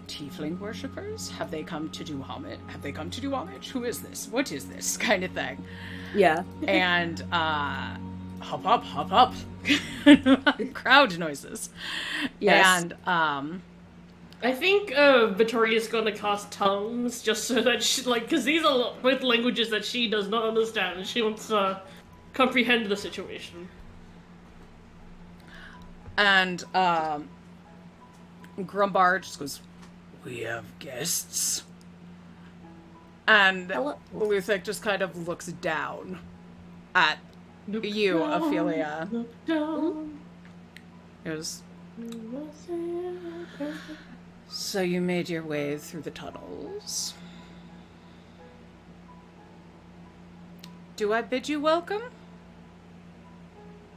tiefling worshippers. Have they come to do homage? Have they come to do homage? Who is this? What is this? Kind of thing. Yeah. And hop up. Crowd noises. Yes. And I think Victoria's gonna cast tongues just so that she, like, because these are both languages that she does not understand and she wants to comprehend the situation. And Grumbar just goes, "We have guests." And Hello. Luthic just kind of looks down at you, Ophelia. He goes, "So you made your way through the tunnels. Do I bid you welcome?"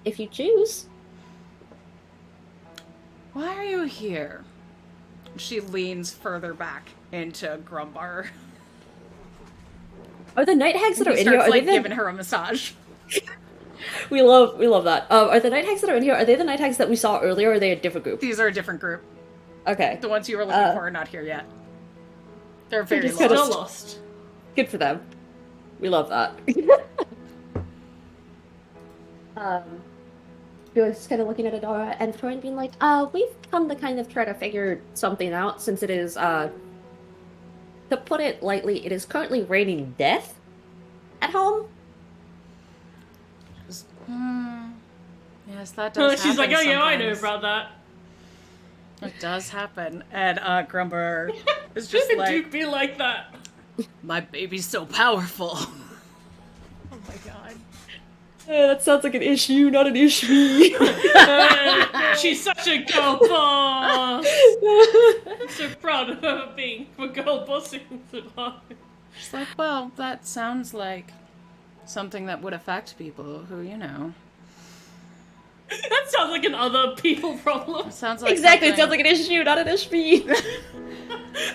If you choose. "Why are you here?" She leans further back into Grumbar. Are the night hags that are He in here? starts Are they like the... giving her a massage. We love that. Are the night hags that are in here? Are they the night hags that we saw earlier? Or are they a different group? These are a different group. Okay. The ones you were looking for are not here yet. They're very just lost. kinda Still lost. Good for them. We love that. Just kind of looking at Adora and Victoria being like, we've come to kind of try to figure something out since it is, to put it lightly, it is currently raining death at home. Yes, that does happen. She's like, oh yeah, I know sometimes. about that. It does happen. And Grumbar is just like, Do be like that. My baby's so powerful. Oh my god. That sounds like an issue, not an issue. She's such a girl boss! I'm so proud of her being a girl bossing the life. She's like, well, that sounds like something that would affect people who, you know. That sounds like an other people problem. It sounds like Exactly, it something- sounds like an issue, not an issue.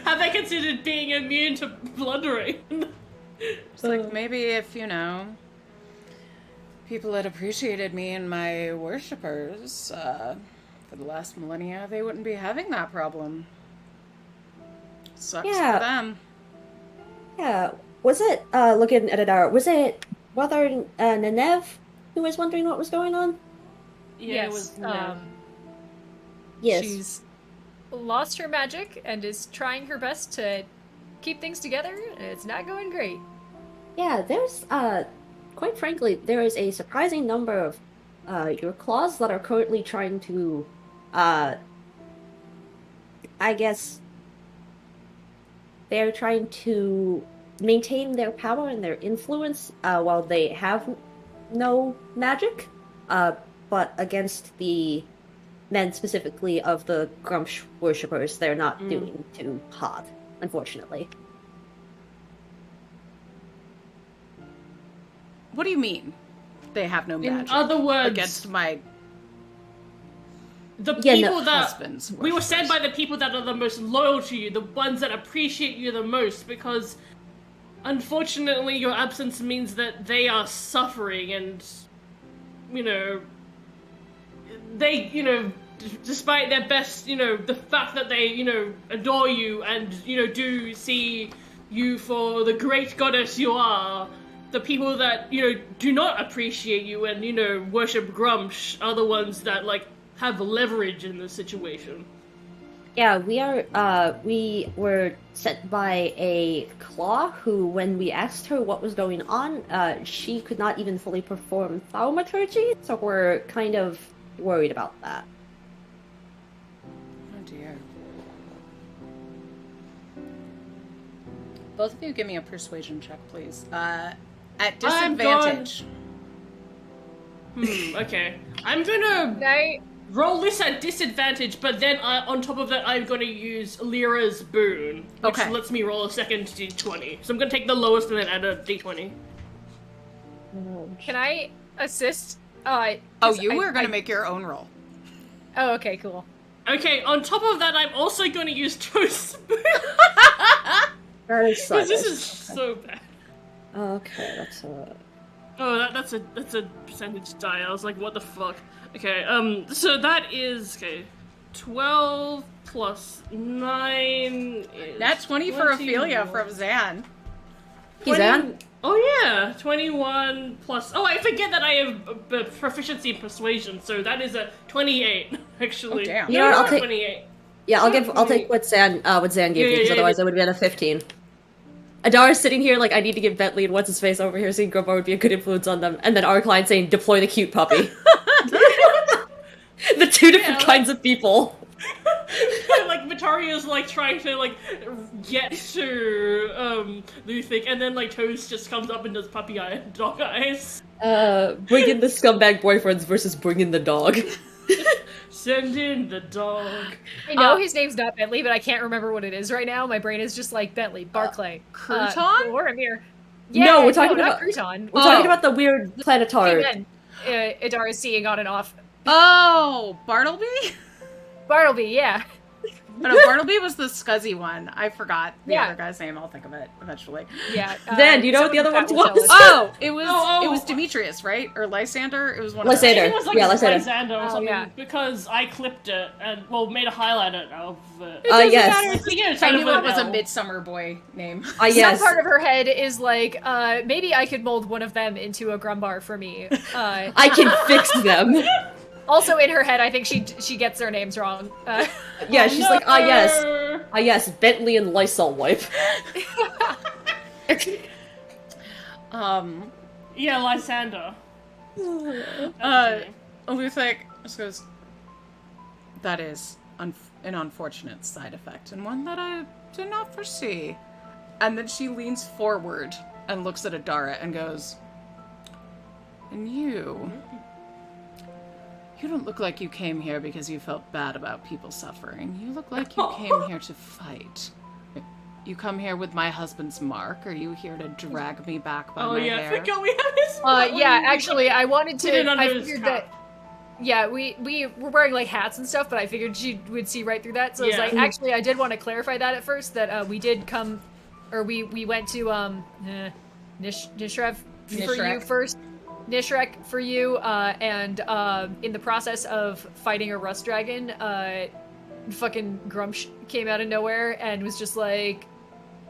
Have they considered being immune to blood rain? It's like maybe if, you know, people had appreciated me and my worshippers for the last millennia, they wouldn't be having that problem. Sucks Yeah. for them. Yeah, was it, looking at it, was it Brother Nenev who was wondering what was going on? Yeah, it was. Yes. She's lost her magic and is trying her best to keep things together, and it's not going great. Yeah, there's, quite frankly, there is a surprising number of, your claws that are currently trying to, I guess, they're trying to maintain their power and their influence, while they have no magic, but against the men specifically of the Grumsh worshippers, they're not doing too hot, unfortunately. What do you mean? They have no magic. In other words, against my the Yeah, people no, that husbands. we were sent by the people that are the most loyal to you, the ones that appreciate you the most, because unfortunately your absence means that they are suffering, and you know, they, you know, despite their best, you know, the fact that they, you know, adore you and, you know, do see you for the great goddess you are, the people that, you know, do not appreciate you and, you know, worship Grumsh are the ones that, like, have leverage in this situation. Yeah, we were sent by a claw who, when we asked her what was going on, she could not even fully perform thaumaturgy, so we're kind of worried about that. Oh dear. Both of you give me a persuasion check, please. At disadvantage. Okay. I'm gonna roll this at disadvantage, but then on top of that, I'm gonna use Lyra's boon, which Okay. lets me roll a second d20. So I'm gonna take the lowest and then add a d20. Can I assist? Oh, 'Cause you I- were going I- to make your own roll. Oh, okay, cool. Okay, on top of that, I'm also gonna use Toast's boon. That is Because this is so bad. Okay, that's Oh, that's a percentage die. I was like, what the fuck? Okay, so that is 12 plus 9 is Nat 20 for 21. Ophelia from Zan. Zan? Oh yeah, 21 plus. Oh, I forget that I have a proficiency in persuasion, so that is a 28 actually. Oh, damn. No, You know what, not I'll take- 28. Yeah, I'll take what Zan gave Yeah, me, because yeah, otherwise yeah. I would have been a 15. Adara's sitting here like, I need to get Bentley and what's-his-face over here saying Grumbar would be a good influence on them, and then our client saying, deploy the cute puppy. The two different kinds of people. Like Vitaria's like trying to like get to Luthik, and then like Toast just comes up and does puppy eye and dog eyes. Bring in the scumbag boyfriends versus bring in the dog. Send in the dog. I know his name's not Bentley, but I can't remember what it is right now. My brain is just like Bentley, Barclay, Crouton? or Amir. No, we're talking not about- Crouton. We're talking about the weird planetard. Amen. Idar is seeing on and off. Oh, Bartleby? Bartleby, yeah. No, Bartleby was the scuzzy one. I forgot the Yeah. other guy's name. I'll think of it eventually. Yeah. Dan, do you know what the other someone one will tell was? us. Oh, it was Oh. it was Demetrius, right? Or Lysander? It was one of Lysander. those. It was like Yeah, let's say that. Lysander or Oh, something, yeah. because I clipped it and, well, made a highlighter of it. Yes. It's, you know, I kind knew of it was a L. Midsummer Boy name. Yes. Some part of her head is like, maybe I could mold one of them into a Grumbar for me. I can fix them. Also in her head, I think she gets their names wrong. Yeah, she's like, yes, Bentley and Lysol wipe. Yeah, Lysander. Luthik just goes, that is an unfortunate side effect, and one that I did not foresee. And then she leans forward and looks at Adara and goes, and you don't look like you came here because you felt bad about people suffering. You look like you came here to fight. You come here with my husband's mark. Are you here to drag me back by my hair? I forgot we have his mark. Yeah, actually, I wanted to. I his figured cup. that. Yeah, we were wearing like hats and stuff, but I figured she would see right through that. So I was like, actually, I did want to clarify that at first that we did come, or we went to Nishrev for you first. Nishrek for you, and in the process of fighting a rust dragon, fucking Grumsh came out of nowhere and was just like,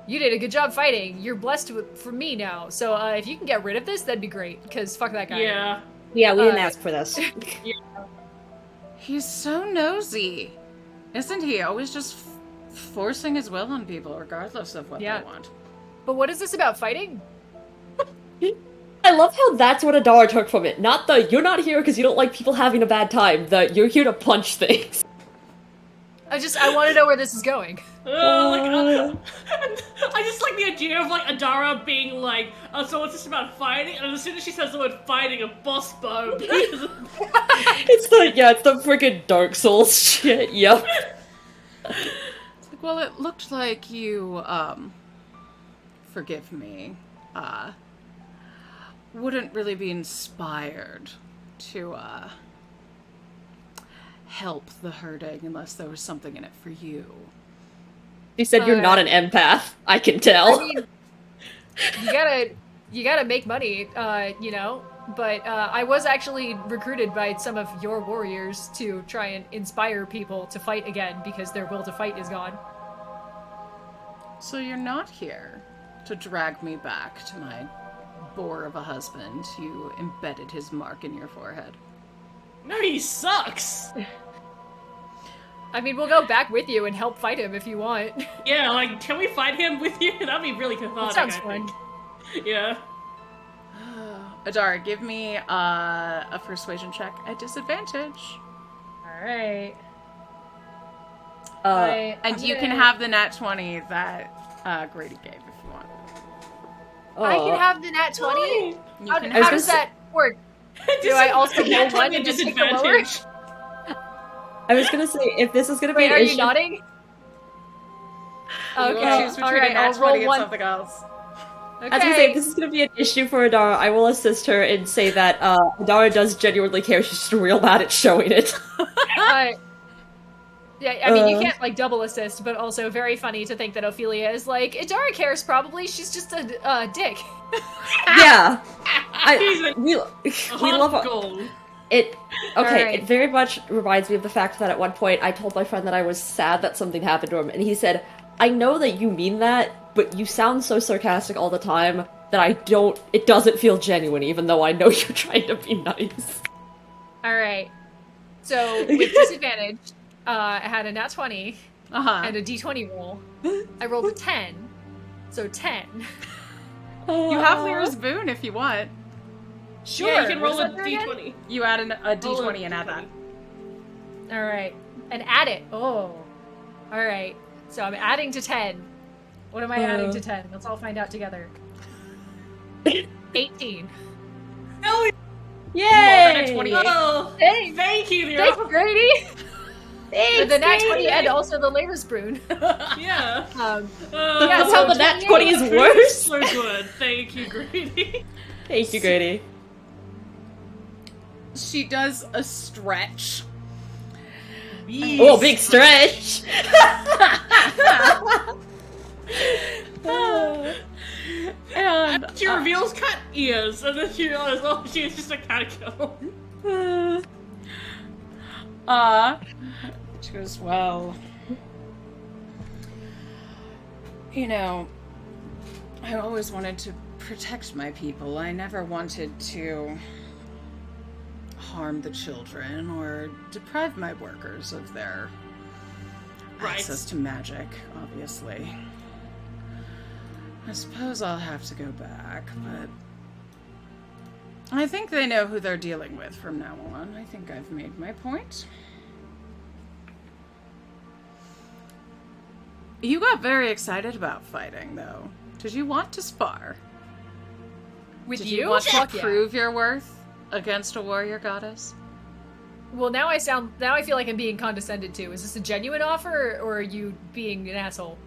you did a good job fighting. You're blessed for me now. So if you can get rid of this, that'd be great, because fuck that guy. Yeah. Yeah, we didn't ask for this. He's so nosy. Isn't he? Always just forcing his will on people, regardless of what they want. But what is this about fighting? I love how that's what Adara took from it. Not the, you're not here because you don't like people having a bad time. The, you're here to punch things. I want to know where this is going. I just like the idea of like Adara being like, oh, so it's just about fighting, and as soon as she says the word fighting, a boss bomb. It's the freaking Dark Souls shit. Yep. It's like, well, it looked like you, forgive me, wouldn't really be inspired to, help the hurting unless there was something in it for you. She said you're not an empath. I can tell. I mean, you gotta make money, you know. But I was actually recruited by some of your warriors to try and inspire people to fight again because their will to fight is gone. So you're not here to drag me back to my bore of a husband. You embedded his mark in your forehead. No, he sucks! I mean, we'll go back with you and help fight him if you want. Yeah, like, can we fight him with you? That'd be really cathartic, That sounds fun. Yeah. Adara, give me a persuasion check at disadvantage. Alright. And you can have the nat 20 that Grady gave if you want. I can have the nat 20? How does that work? Do I also roll one and just take the lower? I was gonna say, if this is gonna be an are issue... you nodding? Okay, choose between a nat 20 and something else. Okay. I was gonna say, if this is gonna be an issue for Adara, I will assist her and say that Adara does genuinely care, she's just real bad at showing it. Yeah, I mean, you can't, like, double assist, but also very funny to think that Ophelia is like, Adara cares probably, she's just a dick. Yeah. We we love gold. it. Okay, Right. It very much reminds me of the fact that at one point I told my friend that I was sad that something happened to him, and he said, I know that you mean that, but you sound so sarcastic all the time that it doesn't feel genuine, even though I know you're trying to be nice. Alright. So, with disadvantage, I had a nat 20 and a d20 roll. I rolled a 10. So 10. You have Lyra's boon if you want. Sure. Yeah, you can roll What a is that again? d20. You add a d20 and add that. Alright. And add it. Oh. Alright. So I'm adding to 10. What am I adding to 10? Let's all find out together. 18. Hell Yay! 28. Oh, Hey, thank you, Lyra. thanks, Grady! Thanks, The nat 20 Grady. and also the Layers Broon. Yeah. Yeah, so the nat 20 is worse? So good. Thank you, Grady. Thank you, Grady. She does a stretch. Oh, big stretch! And She reveals cut ears, and then she realizes, oh, she's just a catacomb. she goes, well, you know, I always wanted to protect my people. I never wanted to harm the children or deprive my workers of their access to magic, obviously. I suppose I'll have to go back, but I think they know who they're dealing with from now on. I think I've made my point. You got very excited about fighting, though. Did you want to spar? With Did you? you want to Fuck yeah. prove your worth against a warrior goddess? Well, now I feel like I'm being condescended to. Is this a genuine offer, or are you being an asshole?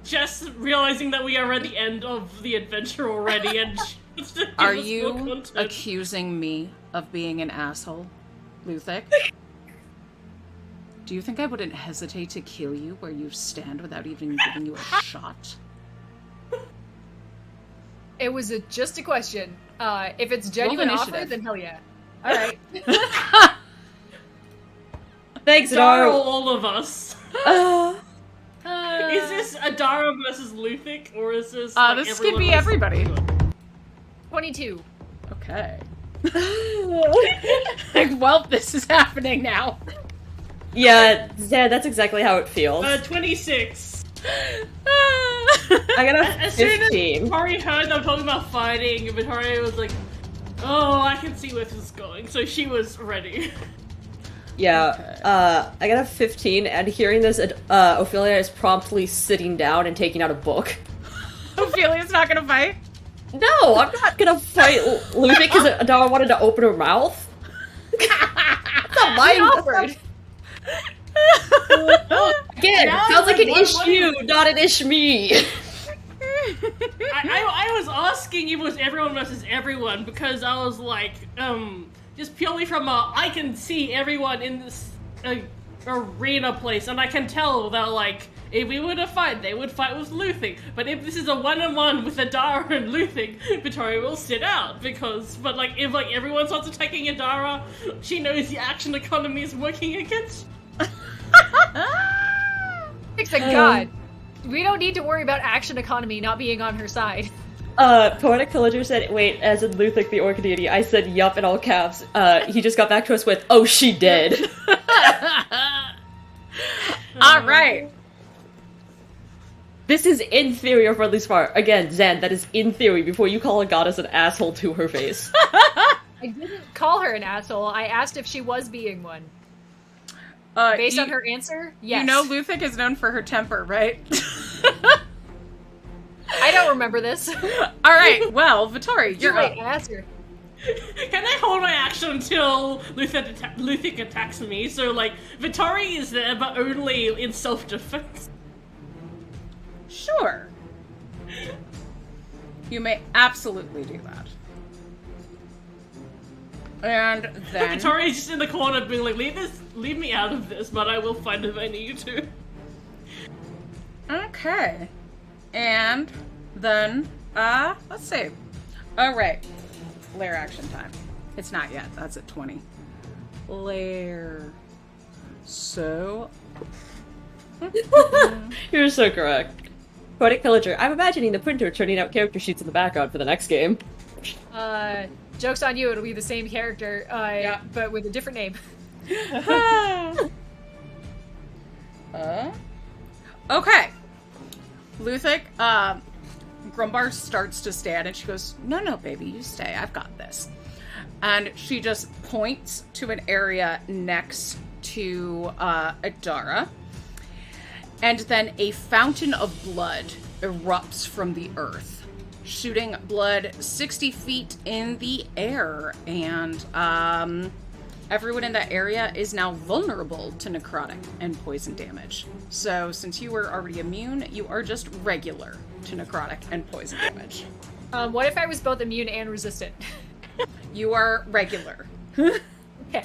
Just realizing that we are at the end of the adventure already, and just to give Are us more you content. accusing me of being an asshole, Luthic? Do you think I wouldn't hesitate to kill you where you stand without even giving you a shot? It was just a question. If it's genuine offer, initiative. then hell yeah. All right. Thanks, Adara, Adara. all of us. Is this Adara versus Luthic, or is this This could be everybody. 22. Okay. Well, this is happening now. Yeah, that's exactly how it feels. 26. I got a As soon as 15. Tori heard them talking about fighting, Victoria was like, oh, I can see where this is going, so she was ready. Yeah, I got a 15, and hearing this, Ophelia is promptly sitting down and taking out a book. Ophelia's not gonna fight? No, I'm not gonna fight Lucy because Adara wanted to open her mouth. That's not my offered. Again, Yeah, sounds like an what issue, is- not an ish me. I was asking if it was everyone versus everyone, because I was like, just purely from I can see everyone in this arena place, and I can tell that, like, if we were to fight, they would fight with Luthing. But if this is a one-on-one with Adara and Luthing, Victoria will sit out, but if everyone starts attacking Adara, she knows the action economy is working against. Thanks to God. We don't need to worry about action economy not being on her side. Poetic Pillager said, wait, as in Luthic the Orc Deity, I said yup in all caps. He just got back to us with, oh, she did. Alright. This is in theory or at least far. Again, Zan, that is in theory before you call a goddess an asshole to her face. I didn't call her an asshole. I asked if she was being one. Based on her answer, yes. You know Luthic is known for her temper, right? I don't remember this. Alright, well, Vittori, you're up. Wait, ask her. Can I hold my action until Luthic attacks me? So, Vittori is there, but only in self-defense. Sure. You may absolutely do that. And then... Vittori's just in the corner being like, leave me out of this, but I will fight if I need to. Okay. And then, let's see. Alright. Lair action time. It's not yet. That's at 20. Lair. So... You're so correct. Poetic Pillager, I'm imagining the printer turning out character sheets in the background for the next game. Joke's on you, it'll be the same character, Yeah. but with a different name. Okay. Luthic, Grumbar starts to stand and she goes, no, baby, you stay. I've got this. And she just points to an area next to Adara. And then a fountain of blood erupts from the earth, shooting blood 60 feet in the air. And everyone in that area is now vulnerable to necrotic and poison damage. So since you were already immune, you are just regular to necrotic and poison damage. What if I was both immune and resistant? You are regular. Okay.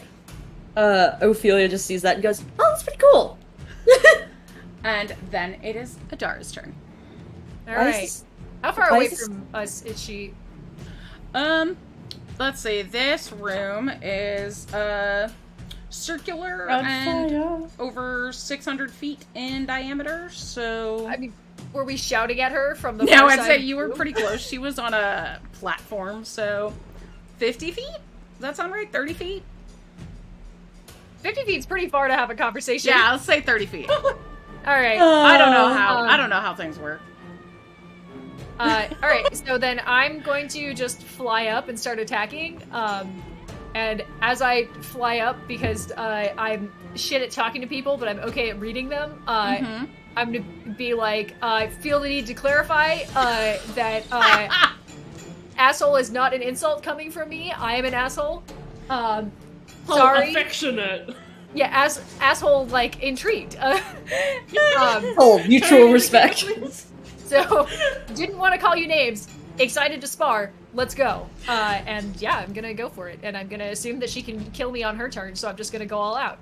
Ophelia just sees that and goes, oh, that's pretty cool. And then it is Adara's turn. Alright. How far away from us is she? Let's see. This room is circular and over 600 feet in diameter. So I mean, were we shouting at her from the no, far I'd side say of the you were room? pretty close. She was on a platform, so 50 feet. Does that sound right? 30 feet? 50 feet's pretty far to have a conversation. Yeah, let's say 30 feet. Alright. I don't know how things work. Alright, so then I'm going to just fly up and start attacking. And as I fly up, because I'm shit at talking to people, but I'm okay at reading them, I'm gonna be like, I feel the need to clarify that asshole is not an insult coming from me. I am an asshole. Sorry. Affectionate. Yeah, asshole, like, intrigued. Mutual respect. So, didn't want to call you names. Excited to spar. Let's go. And yeah, I'm gonna go for it. And I'm gonna assume that she can kill me on her turn, so I'm just gonna go all out.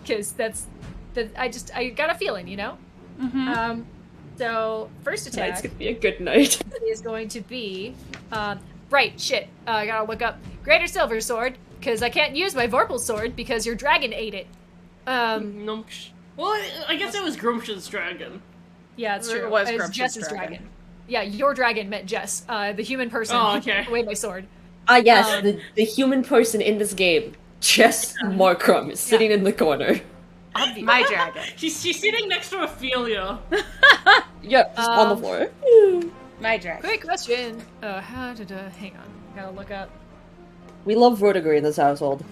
Because I got a feeling, you know? Mm-hmm. So, first attack... Tonight's gonna be a good night. ...is going to be... right, shit. I gotta look up Greater Silver Sword, because I can't use my Vorpal Sword, because your dragon ate it. Well, I guess it was Grumpsh's dragon. Yeah, it's true. It was It's Grumpsh's Jess's dragon. Yeah, your dragon meant Jess, the human person who took away my sword. Yes, the human person in this game, Jess Markrum, is sitting in the corner. Obvious. My dragon. She's sitting next to Ophelia. Yep, just on the floor. My dragon. Quick question. How did hang on. Gotta look up. We love vertigree in this household.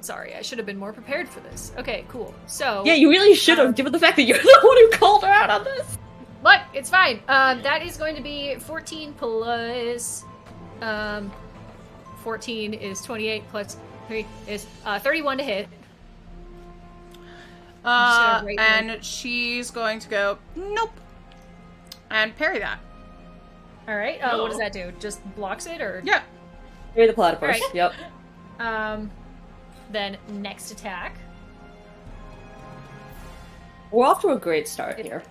Sorry, I should have been more prepared for this. Okay, cool. So Yeah, you really should have, given the fact that you're the one who called her out on this. look, it's fine. That is going to be 14 plus 14 is 28 plus 3 is 31 to hit. And she's going to go, nope. And parry that. All right. What does that do? Just blocks it, or Yeah. You're the platypus. Alright. Yep. Then next attack. We're off to a great start here.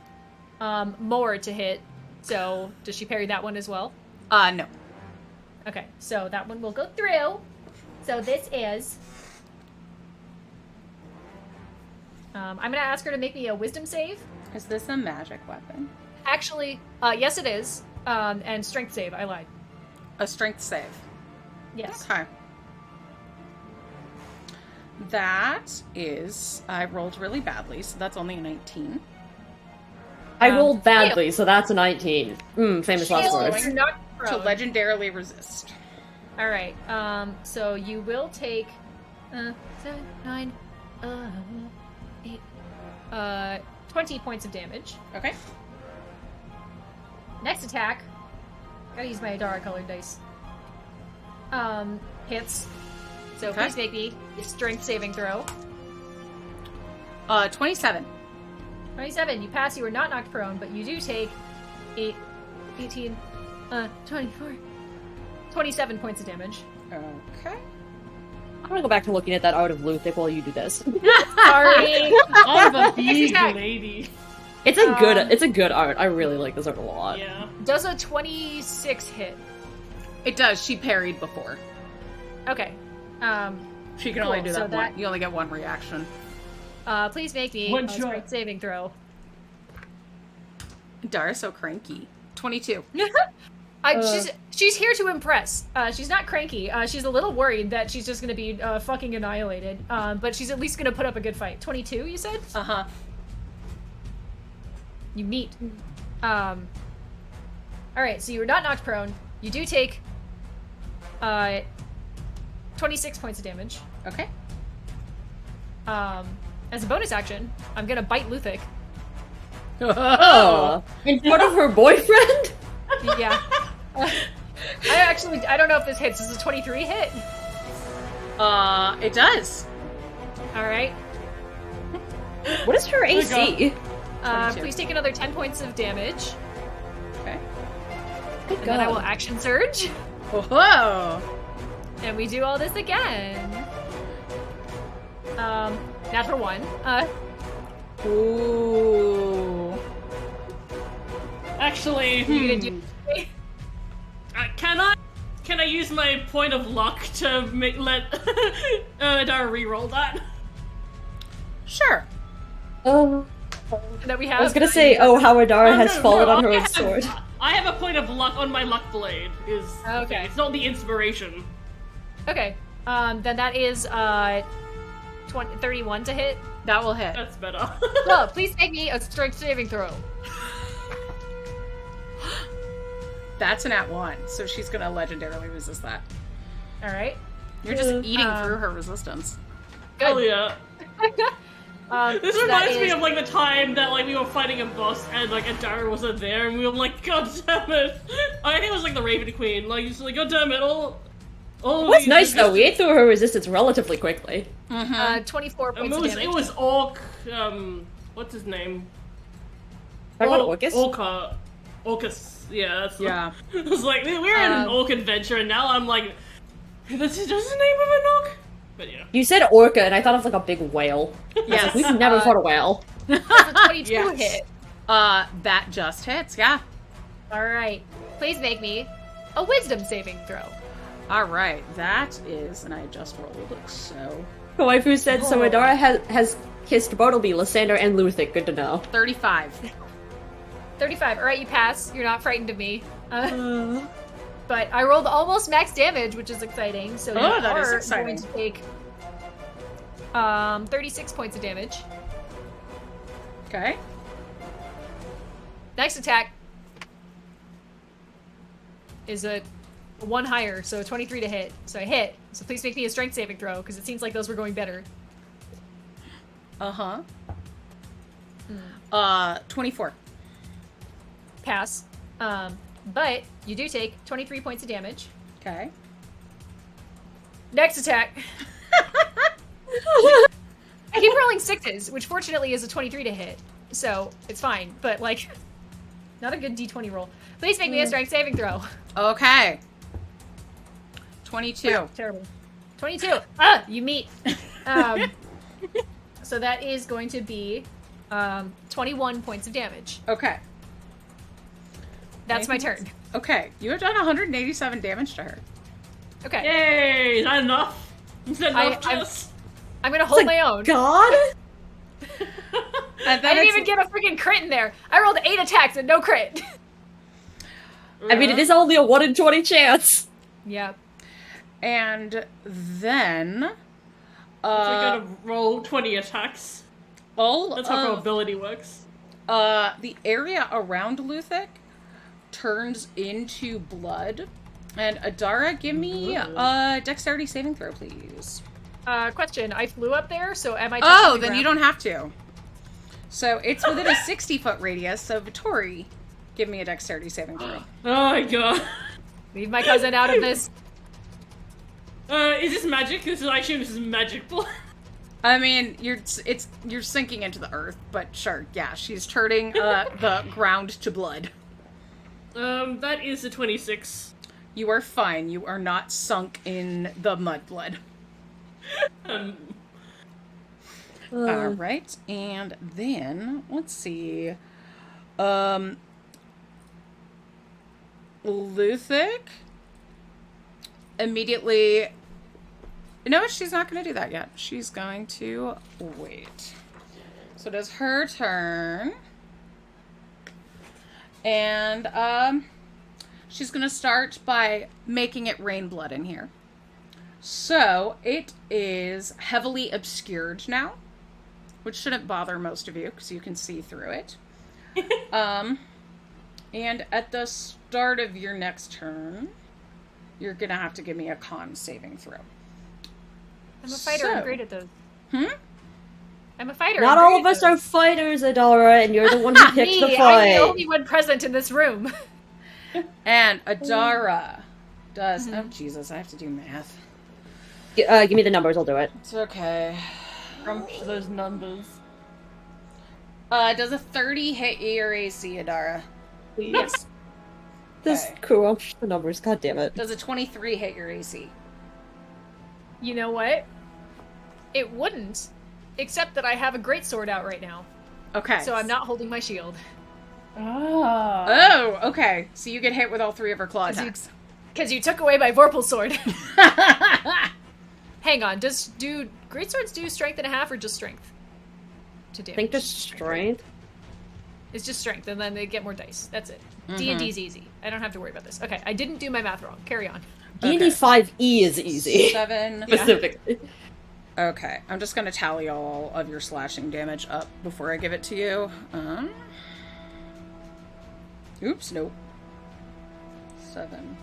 More to hit. So does she parry that one as well? No. Okay, so that one will go through. So this is. I'm gonna ask her to make me a wisdom save. Is this a magic weapon? Actually, yes, it is. And strength save. I lied. A strength save. Yes. Okay. That is... I rolled really badly, so that's only a 19. I rolled badly, so that's a 19. Famous last Shield, words. you're not To prone. legendarily resist. All right. So you will take 7, 9, 8, 20 points of damage. Okay. Next attack. Gotta use my Adara colored dice. Hits. So Okay. please make me a strength saving throw. 27. 27. You pass. You are not knocked prone, but you do take 8, 18, 24, 27 points of damage. Okay. I'm gonna go back to looking at that art of Luthic while you do this. Sorry. Oh, the big attack. lady. It's a good art. I really like this art a lot. Yeah. Does a 26 hit? It does. She parried before. Okay. She can only Cool, do so that, that- one. You only get one reaction. Please make me One a shot. strength saving throw. Dara's so cranky. 22. She's here to impress. She's not cranky. She's a little worried that she's just gonna be fucking annihilated. But she's at least gonna put up a good fight. 22, you said? Uh-huh. You meet. Alright, so you were not knocked prone. You do take 26 points of damage. Okay. As a bonus action, I'm gonna bite Luthic. Oh, in front of her boyfriend? Yeah. I don't know if this hits. Is a 23 hit? It does. Alright. What is her AC? 22. Please take another 10 points of damage. Okay. Good And then I will action surge. Whoa! And we do all this again. Natural 1. Ooh. Actually, You gonna do can I use my point of luck to let Dara reroll that? Sure. that we have? I was gonna say, how Adara has No, fallen no, on her I own have- sword. I have a point of luck on my luck blade. Okay. It's not the inspiration. Okay. Then that is 31 to hit. That will hit. That's better. Well, please make me a strength saving throw. That's an @1, so she's gonna legendarily resist that. All right. You're just eating through her resistance. Good. Hell yeah. This so reminds that me is- of like the time that like we were fighting a boss and like Adara wasn't there and we were like, God damn it! I think it was like the Raven Queen. Like, it's like, God damn it! All What's these nice though, we ate resistance- through her resistance relatively quickly. 24 points of damage. It was Orc. What's his name? Talk about Orcus? Orcus. Yeah, that's Yeah. I was like, we're in an Orc adventure, and now I'm like, that's the name of an Orc. But yeah. You said orca, and I thought of like a big whale. Yes. We've never fought a whale. That's a 22 Yes. hit. That just hits, yeah. Alright. Please make me a wisdom saving throw. Alright, that is, and I just rolled, so... The waifu said, so Adara has kissed Bartleby, Lysander, and Luthic. Good to know. 35. 35. Alright, you pass. You're not frightened of me. But I rolled almost max damage, which is exciting. So you Oh, that is are exciting. going to take 36 points of damage. Okay. Next attack is a 1 higher, so 23 to hit. So I hit. So please make me a strength saving throw, because it seems like those were going better. 24. Pass. But you do take 23 points of damage. Okay. Next attack. I keep rolling 6s, which fortunately is a 23 to hit. So it's fine, but like, not a good d20 roll. Please make me a strength saving throw. Okay. 22. Terrible. 22. You meet. So that is going to be 21 points of damage. Okay. That's my turn. Okay, you have done 187 damage to her. Okay. Yay! Is that enough? Is that enough, I'm- Jess? I'm gonna hold my own. God? And I didn't even get a freaking crit in there. I rolled 8 attacks and no crit. I mean, it is only a 1 in 20 chance. Yeah. And then... So I gotta roll 20 attacks. all That's how of probability works. the area around Luthic turns into blood. And Adara, give me a dexterity saving throw, please. Question. I flew up there, so am I touching Oh, the then you ground? don't have to. So it's within a 60-foot radius, so Vittori, give me a dexterity saving throw. Oh my god. Leave my cousin out of this. Is this magic? I assume this is magic blood. I mean, you're sinking into the earth, but sure, yeah, she's turning the ground to blood. That is a 26. You are fine. You are not sunk in the mud blood. All right, and then let's see. Luthic immediately. No, she's not going to do that yet. She's going to wait. So it is her turn, and she's going to start by making it rain blood in here. So it is heavily obscured now, which shouldn't bother most of you because you can see through it. And at the start of your next turn, you're gonna have to give me a con saving throw. I'm a fighter. I'm great at those. I'm a fighter. Not I'm all great of at us are those. fighters, Adara, and you're the one who picked Me, the I'm the fight. only one present in this room. And Adara does. Oh Jesus, I have to do math. Give me the numbers, I'll do it. It's okay. Crunch those numbers. Does a 30 hit your AC, Adara? Yes. This Okay. cool. The numbers, god damn it. Does a 23 hit your AC? You know what? It wouldn't, except that I have a great sword out right now, Okay. so I'm not holding my shield. Oh, okay. So you get hit with all 3 of her claw attacks. Because you took away my Vorpal sword. Hang on, do great swords do strength and a half or just strength? To I damage. think just strength. It's just strength, and then they get more dice. That's it. D&D's easy. I don't have to worry about this. Okay, I didn't do my math wrong. Carry on. D&D 5e is easy. 7. Specifically. Okay, I'm just gonna tally all of your slashing damage up before I give it to you. Oops, nope. 7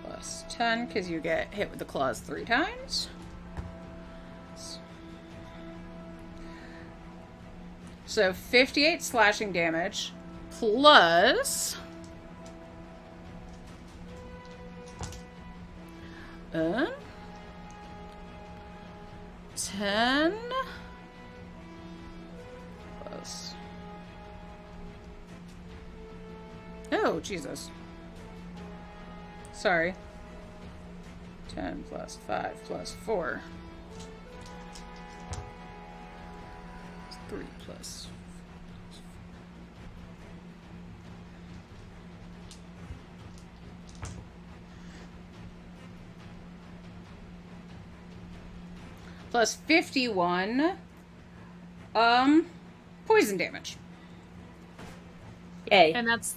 plus 10, because you get hit with the claws 3 times. So 58 slashing damage plus 10 plus. Oh, Jesus. Sorry. 10 plus 5 plus 4. 3 plus. Plus 51. Poison damage. Yay. And that's,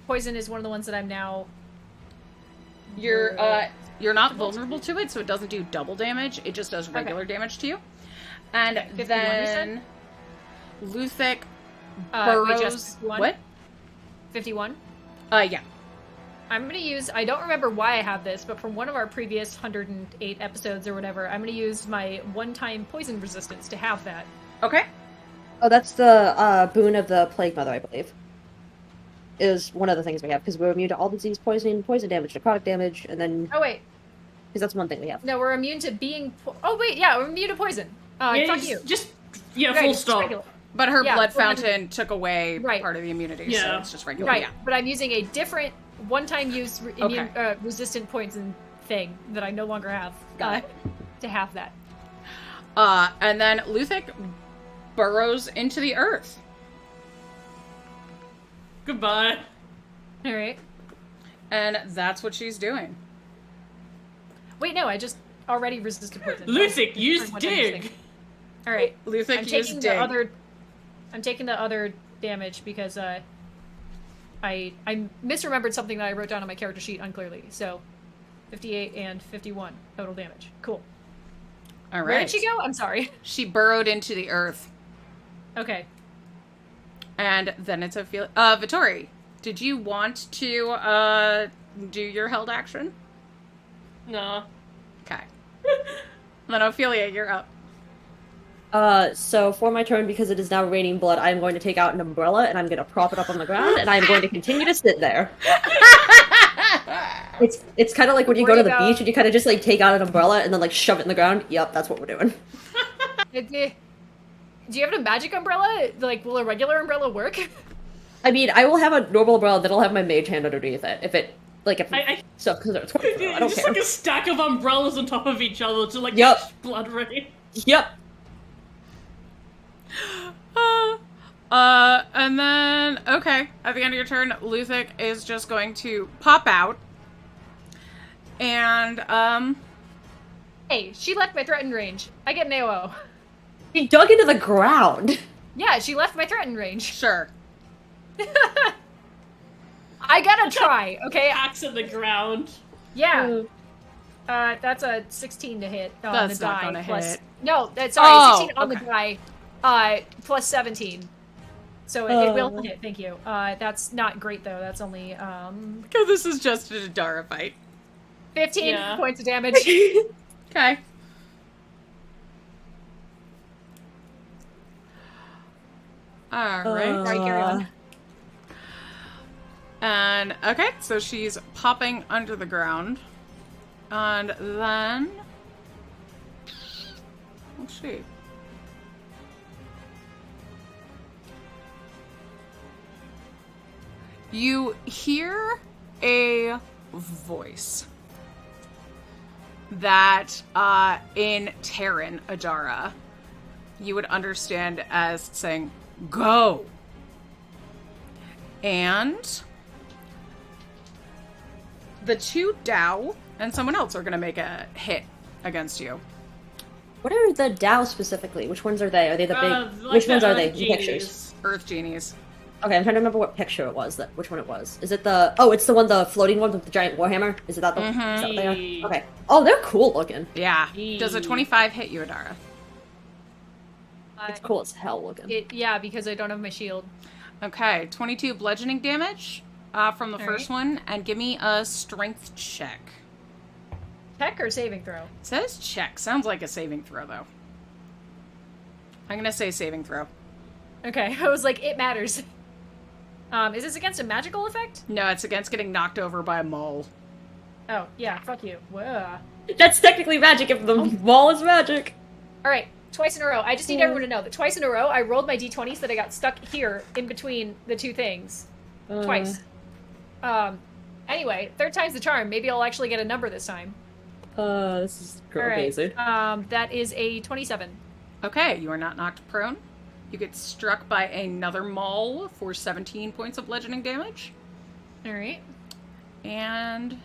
poison is one of the ones that I'm now... You're not vulnerable to it, so it doesn't do double damage. It just does regular damage to you. And 51, then Luthic wait, burrows. just 51? What? 51? Yeah. I'm gonna use, I don't remember why I have this, but from one of our previous 108 episodes or whatever, I'm gonna use my one-time poison resistance to have that. Okay. Oh, that's the boon of the Plague Mother, I believe. Is one of the things we have, because we're immune to all disease, poison damage, necrotic damage, and then... Oh, wait. Because that's one thing we have. No, we're immune to being... Oh, wait, yeah, we're immune to poison. Fuck you. Full stop. Regular. But her blood we're gonna- fountain took away Right. part of the immunity, so Yeah. it's just regular. Right, Yeah. but I'm using a different one-time use immune, Okay. resistant poison thing that I no longer have. Got it. To have that. And then Luthic burrows into the earth. Goodbye. Alright. And that's what she's doing. Wait, no, I just already resisted poison. Luthic, use One-time use dig. thing. Alright. Luthic I'm used taking dig. the other... I'm taking the other damage because, I misremembered something that I wrote down on my character sheet unclearly. So, 58 and 51 total damage. Cool. All right. Where did she go? I'm sorry. She burrowed into the earth. Okay. And then it's Ophelia. Vittori, did you want to do your held action? No. Okay. Then Ophelia, you're up. So for my turn, because it is now raining blood, I am going to take out an umbrella and I'm going to prop it up on the ground, and I'm going to continue to sit there. It's kind of like when you go to the beach and you kind of just like take out an umbrella and then like shove it in the ground. Yep, that's what we're doing. Do you have a magic umbrella? Like, will a regular umbrella work? I mean, I will have a normal umbrella that'll have my mage hand underneath it. If it, like, if I so, because it's I don't just care. like a stack of umbrellas on top of each other to like Yep. blood rain. Yep. And then, okay, at the end of your turn, Luthic is just going to pop out. And, Hey, she left my threatened range. I get an AOO. He dug into the ground. Yeah, she left my threatened range. sure. I gotta try, okay? Axe in the ground. Yeah. That's a 16 to hit on That's the not die. gonna plus... hit. No, that's sorry, Oh, 16 on okay. the die, plus 17. So it will hit, thank you. That's not great though, that's only, Because this is just a Dara fight. 15 Yeah. points of damage. Okay. Alright. Sorry, carry on. And, okay, so she's popping under the ground. And then... Let's see. You hear a voice that, in Terran Ajara, you would understand as saying, "Go!" And the two Dao and someone else are going to make a hit against you. What are the Dao specifically? Which ones are they? Are they the big? Like which the ones are they? Earth The pictures. genies. Earth Genies. Okay, I'm trying to remember what picture it was. Which one it was? Is it the? Oh, it's the one, the floating one with the giant warhammer. Is it that the? Is that what they are? Okay. Oh, they're cool looking. Yeah. Does a 25 hit you, Adara? It's cool as hell looking. Yeah, because I don't have my shield. Okay, 22 bludgeoning damage from the first one, and give me a strength check. Check or saving throw? It says check. Sounds like a saving throw, though. I'm gonna say saving throw. Okay, I was like, it matters. Is this against a magical effect? No, it's against getting knocked over by a mole. Oh, yeah, fuck you. Whoa. That's technically magic if the wall is magic. Alright, twice in a row. I just need everyone to know that twice in a row, I rolled my d20 so that I got stuck here in between the two things. Twice. Anyway, third time's the charm. Maybe I'll actually get a number this time. This is Alright, amazing. that is a 27. Okay, you are not knocked prone. You get struck by another maul for 17 points of bludgeoning damage. Alright. And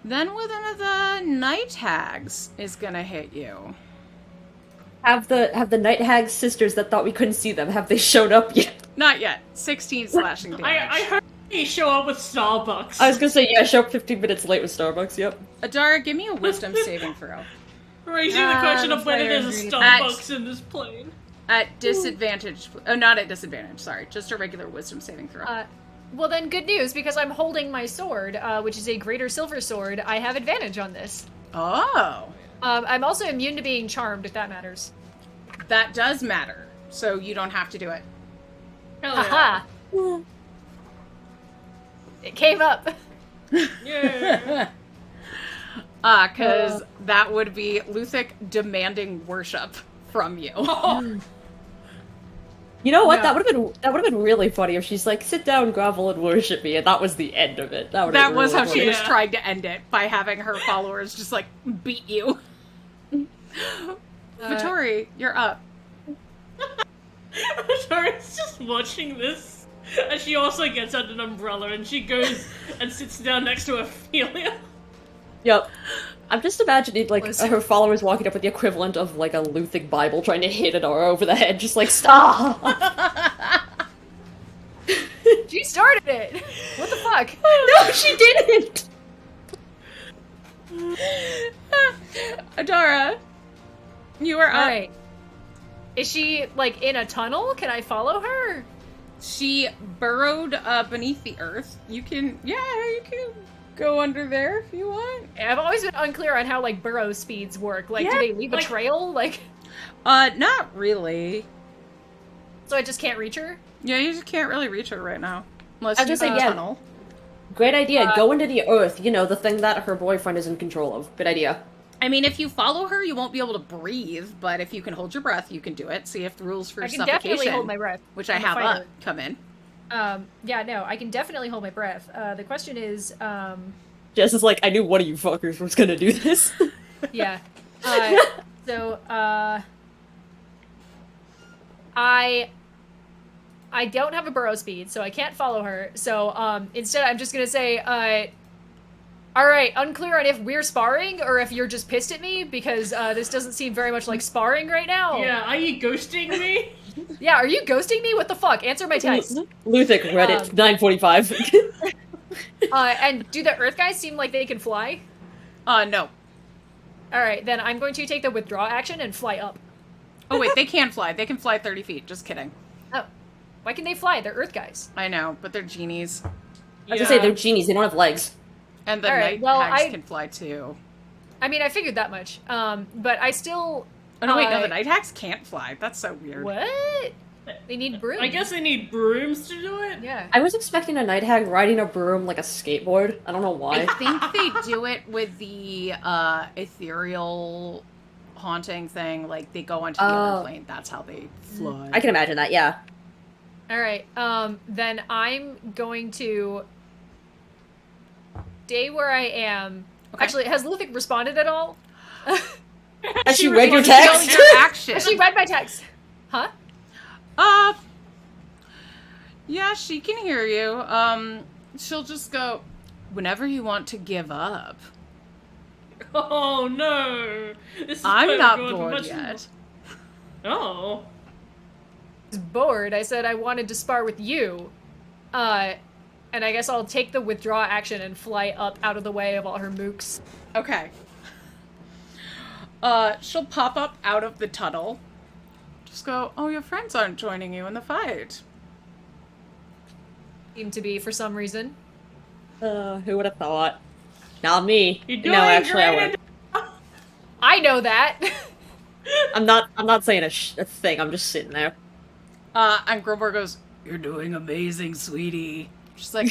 then one of the night hags is gonna hit you. Have the night hag sisters that thought we couldn't see them, have they showed up yet? Not yet. 16 slashing damage. I heard you show up with Starbucks. I was gonna say, yeah, show up 15 minutes late with Starbucks, yep. Adara, give me a wisdom saving throw. Raising the question of whether there's a Starbucks in this plane. At disadvantage. Oh, not at disadvantage, sorry. Just a regular wisdom saving throw. Well then, good news, because I'm holding my sword, which is a greater silver sword, I have advantage on this. Oh. I'm also immune to being charmed, if that matters. That does matter. So you don't have to do it. Hell yeah. Haha! It came up. Yeah. Because that would be Luthic demanding worship from you. You know what? No. That would have been really funny if she's like, sit down, grovel, and worship me, and that was the end of it. That was how she was Yeah. trying to end it, by having her followers just, like, beat you. Vittori, you're up. Tori's just watching this, and she also gets out an umbrella, and she goes and sits down next to Ophelia. Yep. I'm just imagining, like, Listen. her followers walking up with the equivalent of, like, a Luthic Bible trying to hit Adara over the head, just like, stop! She started it! What the fuck? No, she didn't! Adara, you are up. Alright. Is she, like, in a tunnel? Can I follow her? She burrowed beneath the earth. You can go under there if you want. I've always been unclear on how, like, burrow speeds work. Like, Yeah, do they leave a like- trail? Like, Not really. so I just can't reach her? Yeah, you just can't really reach her right now. Unless I was you gonna see say, yeah. tunnel. Great idea, go into the earth, you know, the thing that her boyfriend is in control of. Good idea. I mean, if you follow her, you won't be able to breathe, but if you can hold your breath, you can do it. See if the rules for I can suffocation, definitely hold my breath. which I I'm a have fighter. up, come in. Yeah, no, I can definitely hold my breath. The question is, Jess is like, I knew one of you fuckers was gonna do this. yeah. So, I don't have a burrow speed, so I can't follow her. So, instead I'm just gonna say, alright, unclear on if we're sparring or if you're just pissed at me, because, this doesn't seem very much like sparring right now. Yeah, are you ghosting me? Yeah, are you ghosting me? What the fuck? Answer my text. Luthic, Reddit, 945. And do the Earth guys seem like they can fly? No. Alright, then I'm going to take the withdraw action and fly up. Oh wait, they can fly. They can fly 30 feet. Just kidding. Oh. Why can they fly? They're Earth guys. I know, but they're genies. I was gonna say, they're genies, they don't have legs. And the All right, night well, hags can fly too. I mean, I figured that much. But I still... Oh no, wait, no, the night hags can't fly. That's so weird. What? They need brooms. I guess they need brooms to do it? Yeah. I was expecting a night hag riding a broom like a skateboard. I don't know why. I think they do it with the ethereal haunting thing. Like, they go onto the other plane. That's how they fly. I can imagine that, yeah. Alright, then I'm going to... stay where I am. Okay. Actually, has Luthic responded at all? Has she read your Responded text? to your action. Has she read my text? Huh? Yeah, she can hear you. She'll just go, whenever you want to give up. Oh no! This is I'm going not to go bored much- yet. Oh. I was bored. I said I wanted to spar with you. And I guess I'll take the withdraw action and fly up out of the way of all her mooks. Okay. She'll pop up out of the tunnel. Just go, oh, your friends aren't joining you in the fight. Seem to be for some reason. Who would have thought? Not me. You're doing no, actually, I great. would. I know that. I'm not saying a thing. I'm just sitting there. And Grumbar goes, "You're doing amazing, sweetie." She's like,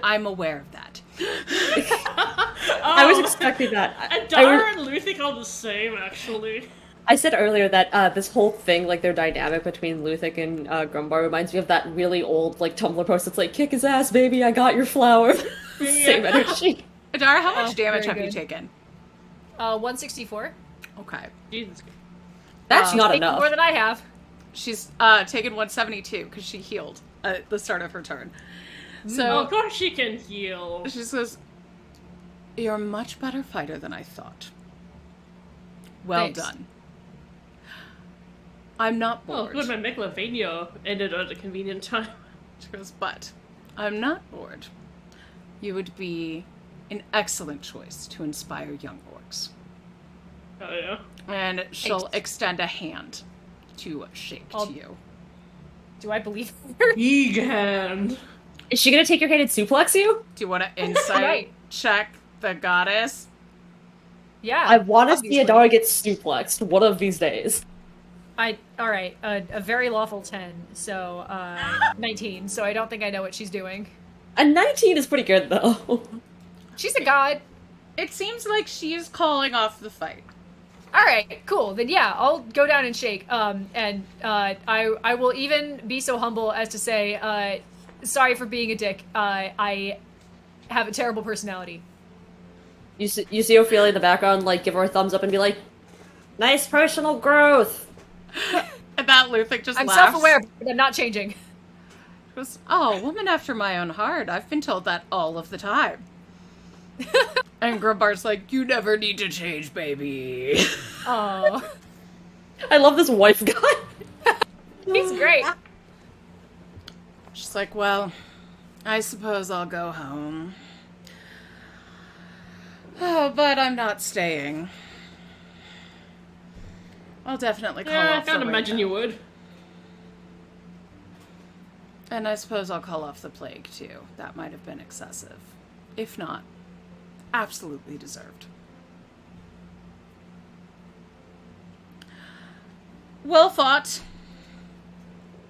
I'm aware of that. I was expecting that. And Dara and Luthik are the same, actually. I said earlier that this whole thing, like their dynamic between Luthik and Grumbar, reminds me of that really old like Tumblr post that's like, "Kick his ass, baby, I got your flower." Same energy. Adara, how much damage have you taken? 164. Okay. Jesus. That's not Taking enough. more than I have. She's taken 172 because she healed at the start of her turn. So Oh, of course she can heal. she says, "You're a much better fighter than I thought. Well Thanks. done. I'm not Oh, bored." good, my Megalovania ended at a convenient time. She goes, "But I'm not bored. You would be an excellent choice to inspire young orcs." Oh, yeah. And she'll extend a hand to shake I'll- to you. Do I believe her? Big hand. Is she gonna take your hand and suplex you? Do you want to insight Right. check the goddess? Yeah. I want to see obviously. Adara get suplexed one of these days. Alright, a very lawful 10, so, 19, so I don't think I know what she's doing. A 19 is pretty good though. She's a god. It seems like she is calling off the fight. Alright, cool, then yeah, I'll go down and shake, and, I will even be so humble as to say, sorry for being a dick, I have a terrible personality. You see Ophelia in the background, like, give her a thumbs up and be like, "Nice personal growth." And that Luthik just I'm laughs. self-aware, but I'm not changing. She goes, "Oh, woman after my own heart. I've been told that all of the time." And Grumbar's like, "You never need to change, baby." Oh, I love this wife guy. he's great. She's like, "Well, I suppose I'll go home. Oh, but I'm not staying. I'll definitely call Yeah, I off the can't imagine raid. you would. And I suppose I'll call off the plague, too. That might have been excessive. If not, absolutely deserved." Well thought.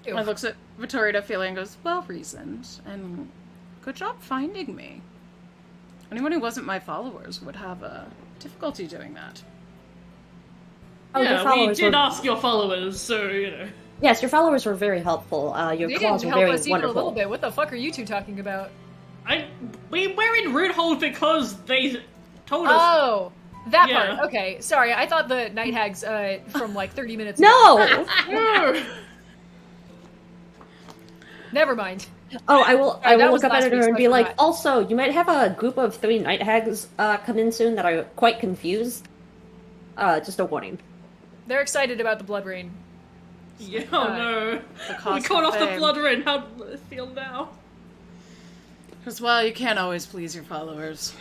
Ew. I looks at Vittoria Ophelia and goes, "Well reasoned, and good job finding me. Anyone who wasn't my followers would have a difficulty doing that." Oh, your Yeah, we followers did were- ask your followers, so, you know. Yes, your followers were very helpful. Your They claws didn't were help very us even a little wonderful. bit. What the fuck are you two talking about? We're in Roothold because they told us. Oh, that Yeah. part. Okay, sorry. I thought the night hags from like 30 minutes ago. No! No! Never mind. Oh, I will that look was up last at her week's, and I be like, forgot. "Also, you might have a group of 3 night hags come in soon that are quite confused. Just a warning." They're excited about the blood rain. Yeah, oh no. The We cost caught of off the fame. blood rain. How do I feel now? Because, well, you can't always please your followers.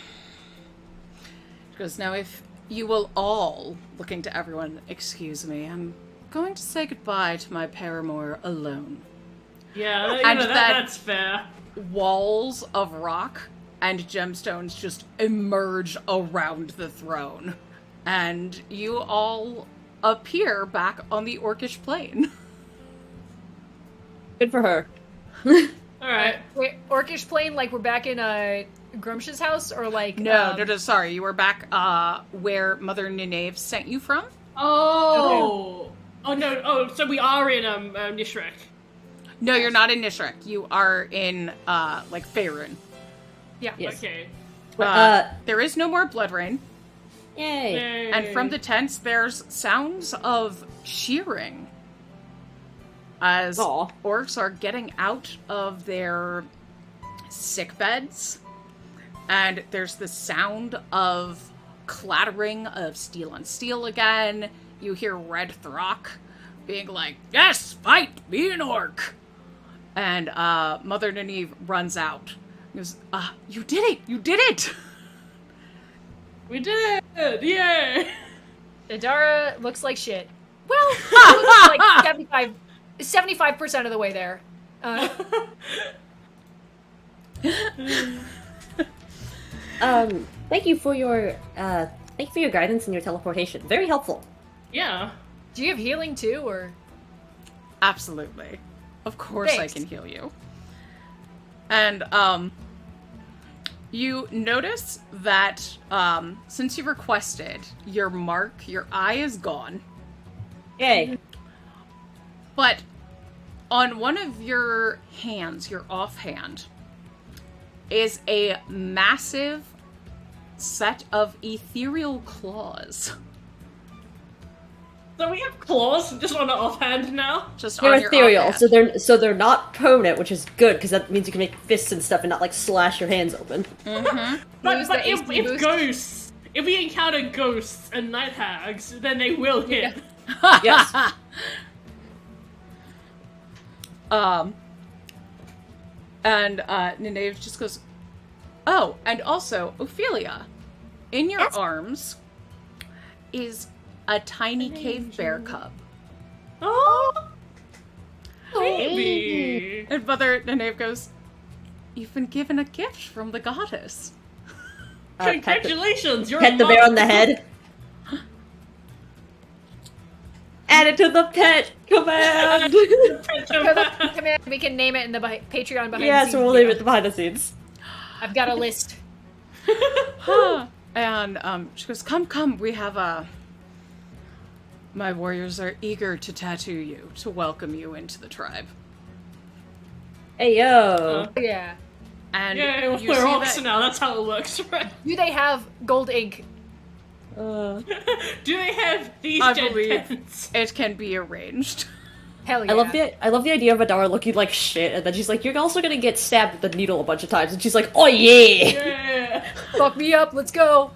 Because now if you will all, looking to everyone, excuse me, I'm going to say goodbye to my paramour alone. Yeah, you And know, that- that's fair. Walls of rock and gemstones just emerge around the throne. And you all appear back on the Orcish plain. Good for her. Alright. Wait, Orcish Plain, like we're back in Grumsh's house, or like No, sorry. You were back where Mother Nineve sent you from? Oh! Oh no, oh, so we are in, Nishrek. No, you're not in Nishrek. You are in, like, Faerun. Yeah. Yes. Okay. There is no more blood rain. Yay. Yay. And from the tents, there's sounds of cheering as Aw. orcs are getting out of their sick beds. And there's the sound of clattering of steel on steel again. You hear Red Throck being like, "Yes, fight, be an orc!" And Mother Nynaeve runs out. He goes, "You did it! You did it!" We did it! Yay! Adara looks like shit. Well, she looks like 75% of the way there. Thank you for your guidance and your teleportation. Very helpful. Yeah. Do you have healing too, or? Absolutely. Of course Thanks. I can heal you. And, you notice that, since you requested, your eye is gone. Yay. But on one of your hands, your offhand, is a massive set of ethereal claws. So we have claws just on our offhand now. Just They're on your ethereal, offhand. so they're not permanent, which is good because that means you can make fists and stuff and not like slash your hands open. But Use the if, AC boost. ghosts, if we encounter ghosts and night hags, then they will hit. Yes. And Nynaeve just goes, oh, and also, Ophelia, in your arms is a tiny cave bear cub. Oh, baby. And Mother Nynaeve goes, you've been given a gift from the goddess. Congratulations, you're Pet a the bear mother. on the head. Add it to the pet command. Command, we can name it in the Patreon behind the Yeah, scenes so we'll leave video. it behind the scenes. I've got a list. And she goes, come, we have my warriors are eager to tattoo you, to welcome you into the tribe. Hey yo. Yeah. And Yeah, you we're see orcs that now, that's how it works, right? Do they have gold ink? Do they have these I jet believe pens? it can be arranged. Hell yeah. I love the idea of Adara looking like shit, and then she's like, "You're also gonna get stabbed with the needle a bunch of times," and she's like, "Oh yeah." Yeah. Fuck me up, let's go.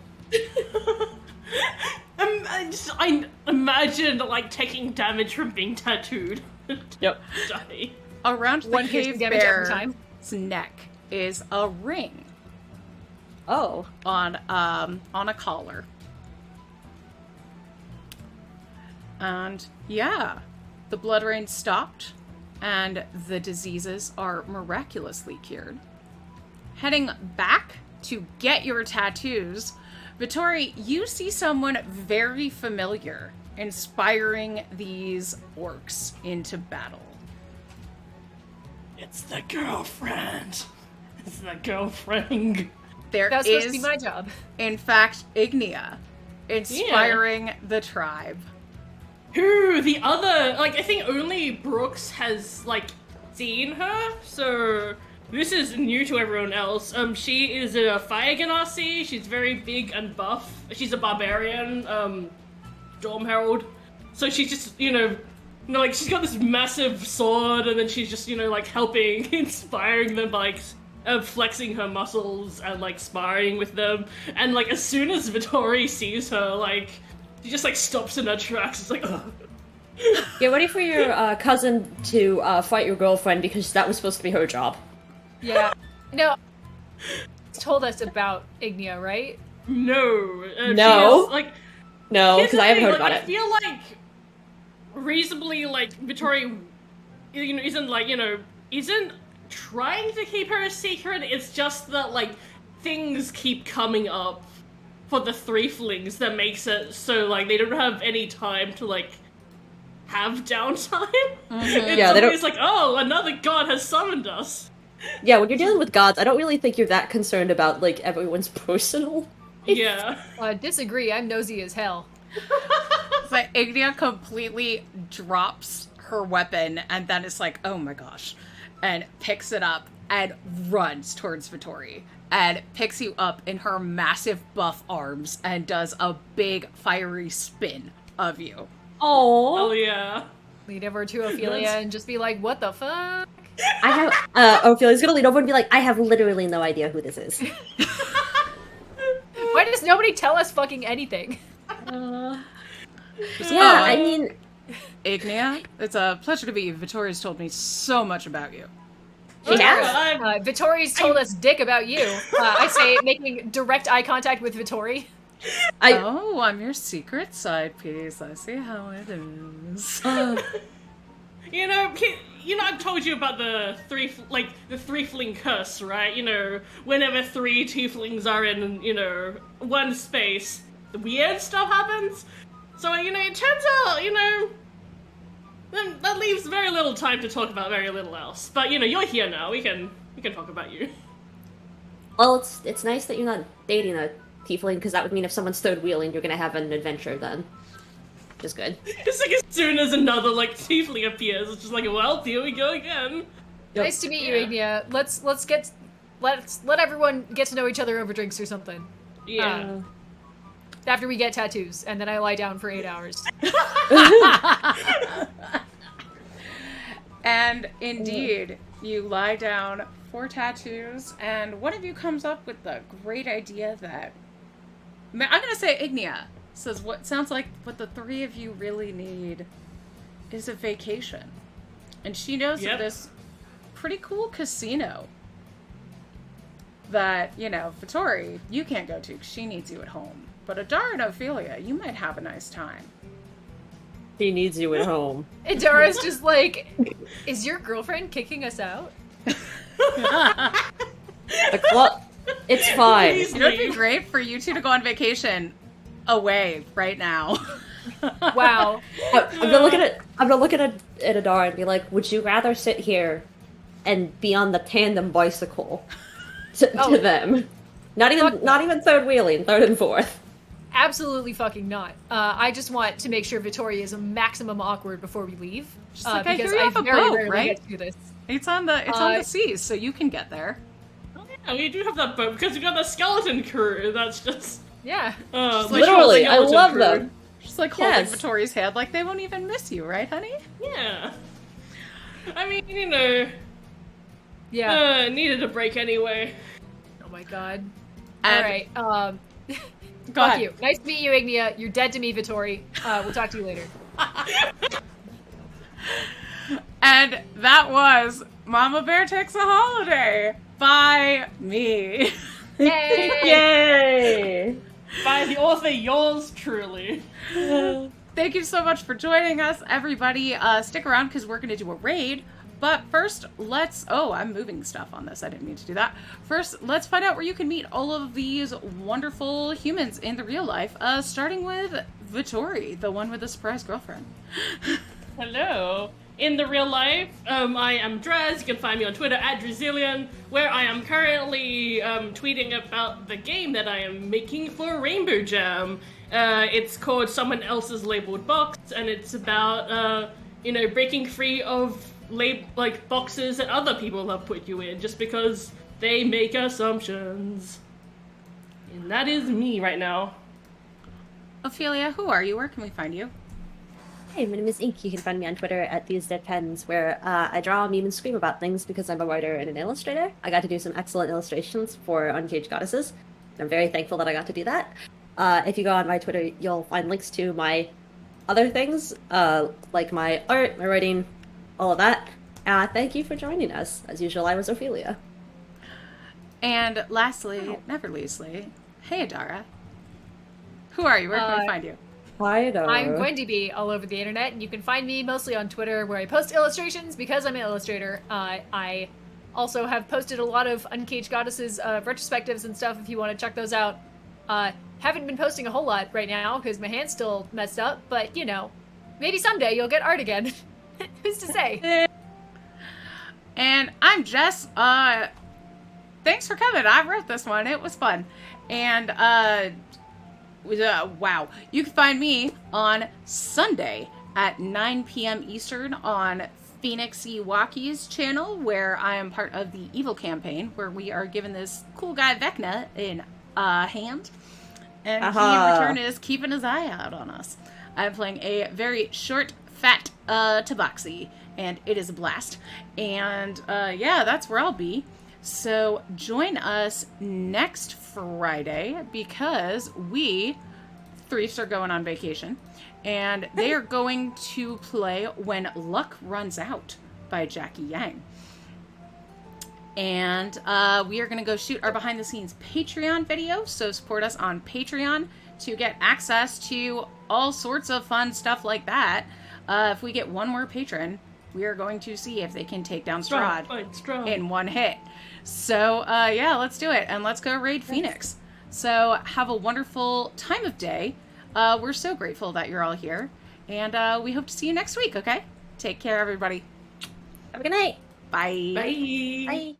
I imagine like taking damage from being tattooed. Yep. Die. Around the One piercing cave damage every time. bear's neck is a ring Oh. on a collar. And yeah, the blood rain stopped, and the diseases are miraculously cured. Heading back to get your tattoos, Vittori, you see someone very familiar inspiring these orcs into battle. It's the girlfriend. It's the girlfriend. There That was supposed to is, be my job. in fact, Ignia inspiring the tribe. Who the other? Like I think only Brooks has like seen her, so this is new to everyone else. She is a fire genasi. She's very big and buff. She's a barbarian, Storm Herald. So she's just like she's got this massive sword, and then she's just like helping, inspiring them by like flexing her muscles and like sparring with them. And like as soon as Vittori sees her, like she just like stops in her tracks. It's like, ugh. Get ready for your cousin to fight your girlfriend because that was supposed to be her job. Yeah. No. Told us about Ignia, right? No. No. She is, like, No, here's because the I haven't thing, heard like, about I it. feel like reasonably like Vittori, isn't like isn't trying to keep her a secret. It's just that like things keep coming up for the Threeflings that makes it so like they don't have any time to like have downtime. It's Yeah, they don't- always like, oh, another god has summoned us. Yeah, when you're dealing with gods, I don't really think you're that concerned about like everyone's personal. Yeah. Disagree. I'm nosy as hell. So Ignia completely drops her weapon and then it's like, oh my gosh, and picks it up and runs towards Vittori and picks you up in her massive buff arms and does a big fiery spin of you. Oh Oh, yeah. Lead over to Ophelia and just be like, what the fuck? I have. Ophelia's gonna lean over and be like, "I have literally no idea who this is." Why does nobody tell us fucking anything? Yeah, Oh, I mean, Ignia, it's a pleasure to meet you. Vittori's told me so much about you. she has. Vittori's told us dick about you. I say, making direct eye contact with Vittori. Oh, I'm your secret side piece. I see how it is. I've told you about the Threefling curse, right? Whenever 3 tieflings are in, one space, the weird stuff happens. So, it turns out, that leaves very little time to talk about very little else. But, you're here now. We can talk about you. Well, it's nice that you're not dating a tiefling, because that would mean if someone's third wheeling, you're gonna have an adventure then. Which is good. It's like as soon as another, tiefling appears, it's just like, well, here we go again. Yep. Nice to meet you, Ignia. Let's let everyone get to know each other over drinks or something. Yeah. After we get tattoos, and then I lie down for 8 hours. And indeed, you lie down for tattoos, and one of you comes up with the great idea that... I'm gonna say Ignia says what sounds like what the three of you really need is a vacation. And she knows of this pretty cool casino that, Vittori, you can't go to because she needs you at home. But Adara and Ophelia, you might have a nice time. He needs you at home. And Dara's just like, is your girlfriend kicking us out? It's fine. Please It would be great for you two to go on vacation away right now. Wow. I'm gonna look at Adara and be like, would you rather sit here and be on the tandem bicycle to them? Not even third wheeling, third and fourth. Absolutely fucking not. I just want to make sure Vittoria is a maximum awkward before we leave. Just like, I because hear you have a very boat, rarely right? get to do this. It's on the seas, so you can get there. Oh, yeah, we do have that boat because we got the skeleton crew. That's just... Yeah. Literally, I love them. Just like holding Vittori's hand, like they won't even miss you, right, honey? Yeah. I mean, Yeah. needed a break anyway. Oh my god. And- Alright, Go fuck ahead. you. Nice to meet you, Ignia. You're dead to me, Vittori. We'll talk to you later. And that was Mama Bear Takes a Holiday by me. Yay! Yay! By the author, yours truly. Thank you so much for joining us, everybody. Stick around because we're going to do a raid. But first, I'm moving stuff on this. I didn't mean to do that. First, let's find out where you can meet all of these wonderful humans in the real life. Starting with Vittori, the one with the surprise girlfriend. Hello. In the real life, I am Draz. You can find me on Twitter at Drazillion, where I am currently tweeting about the game that I am making for Rainbow Jam. It's called Someone Else's Labeled Box, and it's about, breaking free of boxes that other people have put you in, just because they make assumptions. And that is me right now. Ophelia, who are you? Where can we find you? Hey, my name is Ink. You can find me on Twitter at These Dead Pens, where I draw, meme, and scream about things because I'm a writer and an illustrator. I got to do some excellent illustrations for Uncaged Goddesses, and I'm very thankful that I got to do that. If you go on my Twitter, you'll find links to my other things, like my art, my writing, all of that. Thank you for joining us. As usual, I was Ophelia. And lastly, never leastly, hey Adara. Who are you? Where can we find you? Hi, Adara. I'm Wendy B all over the internet, and you can find me mostly on Twitter, where I post illustrations because I'm an illustrator. I also have posted a lot of Uncaged Goddesses retrospectives and stuff if you want to check those out. Haven't been posting a whole lot right now because my hand's still messed up, but maybe someday you'll get art again. Who's to say? And I'm Jess. Thanks for coming. I wrote this one. It was fun. And wow. You can find me on Sunday at 9 p.m. Eastern on Phoenix Iwaki's channel, where I am part of the Evil campaign, where we are given this cool guy Vecna in hand. And he in return is keeping his eye out on us. I'm playing a very short, fat Tabaxi, and it is a blast. And yeah, that's where I'll be. So join us next Friday, because we, Threefs, are going on vacation, and they are going to play When Luck Runs Out by Jackie Yang. And we are going to go shoot our behind-the-scenes Patreon video, so support us on Patreon to get access to all sorts of fun stuff like that. If we get one more patron, we are going to see if they can take down Strahd in one hit. So, yeah, let's do it, and let's go raid Phoenix. So, have a wonderful time of day. we're so grateful that you're all here. And we hope to see you next week, okay? Take care, everybody. Have a good night. Bye. Bye. Bye.